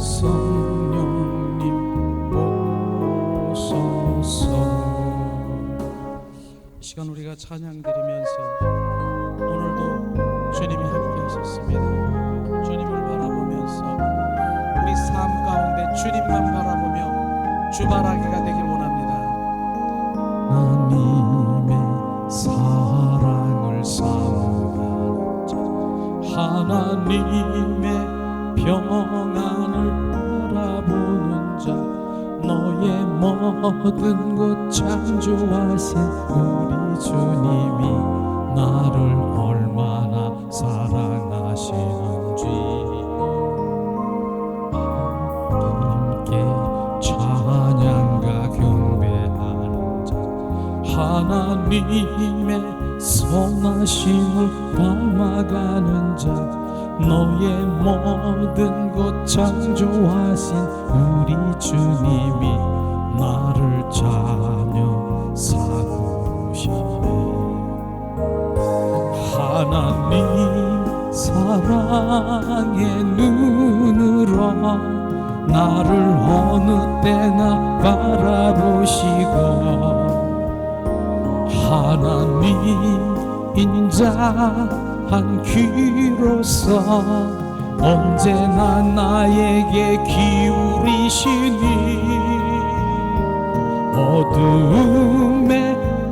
성령님 오소서. 이 시간 우리가 찬양 드리면서 오늘도 주님이 함께 하셨습니다. 주님을 바라보면서 우리 삶 가운데 주님만 바라보며 주바라기가 되길 원합니다. 하나님의 사랑을 사모하는 자, 하나님의 평안을 바라보는 자, 너의 모든 것 창조하신 우리 주님이 나를 얼마나 사랑하시는지 함께 찬양과 경배하는 자, 하나님의 선하심을 닮아가는 자, 너의 모든 것 창조하신 우리 주님이 나를 자녀 삼으시네. 하나님 사랑의 눈으로 나를 어느 때나 바라보시고, 하나님 인자한 귀로서 언제나 나에게 기울이시니, 어두움에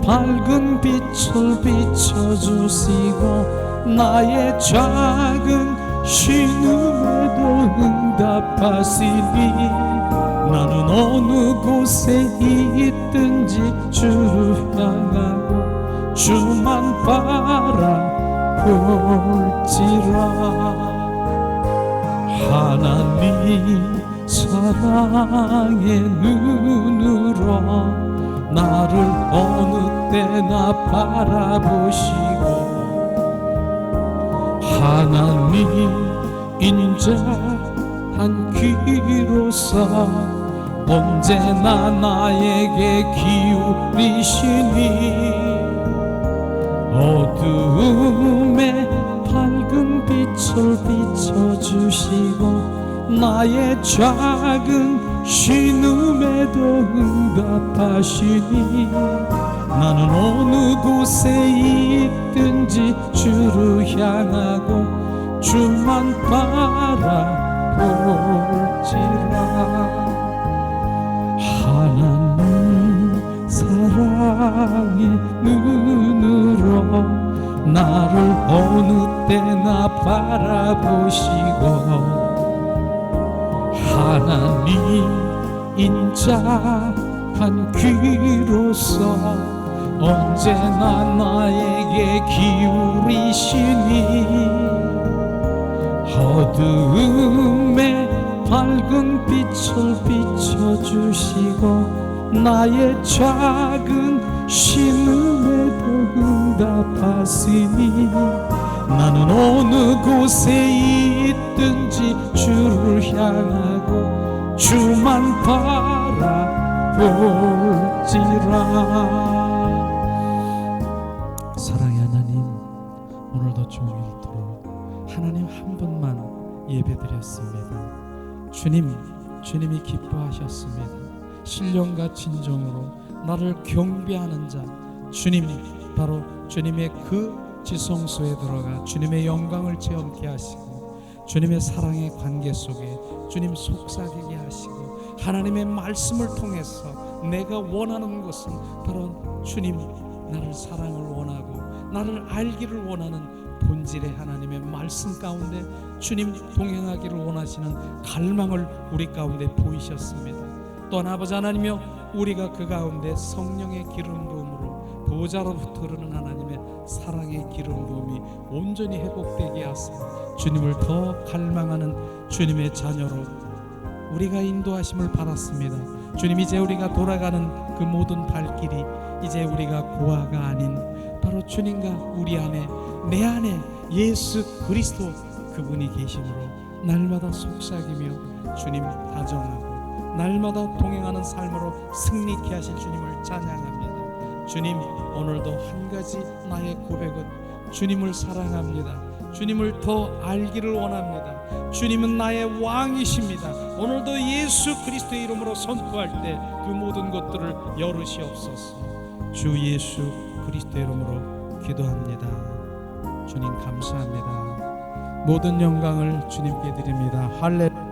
밝은 빛을 비춰주시고 나의 작은 신음에도 응답하시니, 나는 어느 곳에 있든지 주를 향하고 주만 바라볼지라. 하나님 사랑의 눈으로 나를 어느 때나 바라보시고, 하나님 인자한 귀로서 언제나 나에게 기울이시니, 어두움에 밝은 빛을 비춰주시고 나의 작은 신음에도 응답하시니, 나는 어느 곳에 있든지 주를 향하고 주만 바라볼지라. 하나님 사랑의 눈으로 나를 어느 때나 바라보시고, 하나님 인자한 귀로서 언제나 나에게 기울이시니, 어두움에 밝은 빛을 비춰주시고 나의 작은 신음에도 응답하시니, 나는 어느 곳에 있든지 주를 향하고 주만 바라볼지라. 사랑의 하나님, 오늘도 종일토록 하나님 한 분만 예배드렸습니다. 주님이 기뻐하셨습니다. 신령과 진정으로 나를 경배하는 자, 주님, 바로 주님의 그 지성소에 들어가 주님의 영광을 체험케 하시고, 주님의 사랑의 관계 속에 주님 속삭이게 하시고, 하나님의 말씀을 통해서 내가 원하는 것은 바로 주님 나를 사랑을 원하고 나를 알기를 원하는 본질의 하나님의 말씀 가운데 주님 동행하기를 원하시는 갈망을 우리 가운데 보이셨습니다. 또한 아버지 하나님이여, 우리가 그 가운데 성령의 기름 부음으로 보좌로부터 흐르는 하나님의 사랑의 기름 부음이 온전히 회복되게 하사 주님을 더 갈망하는 주님의 자녀로 우리가 인도하심을 받았습니다. 주님, 이제 우리가 돌아가는 그 모든 발길이 이제 우리가 고아가 아닌 바로 주님과 우리 안에, 내 안에 예수 그리스도 그분이 계심으로 날마다 속삭이며 주님 다정하고 날마다 동행하는 삶으로 승리케 하실 주님을 찬양합니다. 주님, 오늘도 한 가지 나의 고백은 주님을 사랑합니다. 주님을 더 알기를 원합니다. 주님은 나의 왕이십니다. 오늘도 예수 그리스도의 이름으로 선포할 때 그 모든 것들을 열으시옵소서. 주 예수 그리스도의 이름으로 기도합니다. 주님 감사합니다. 모든 영광을 주님께 드립니다. 할렐루야.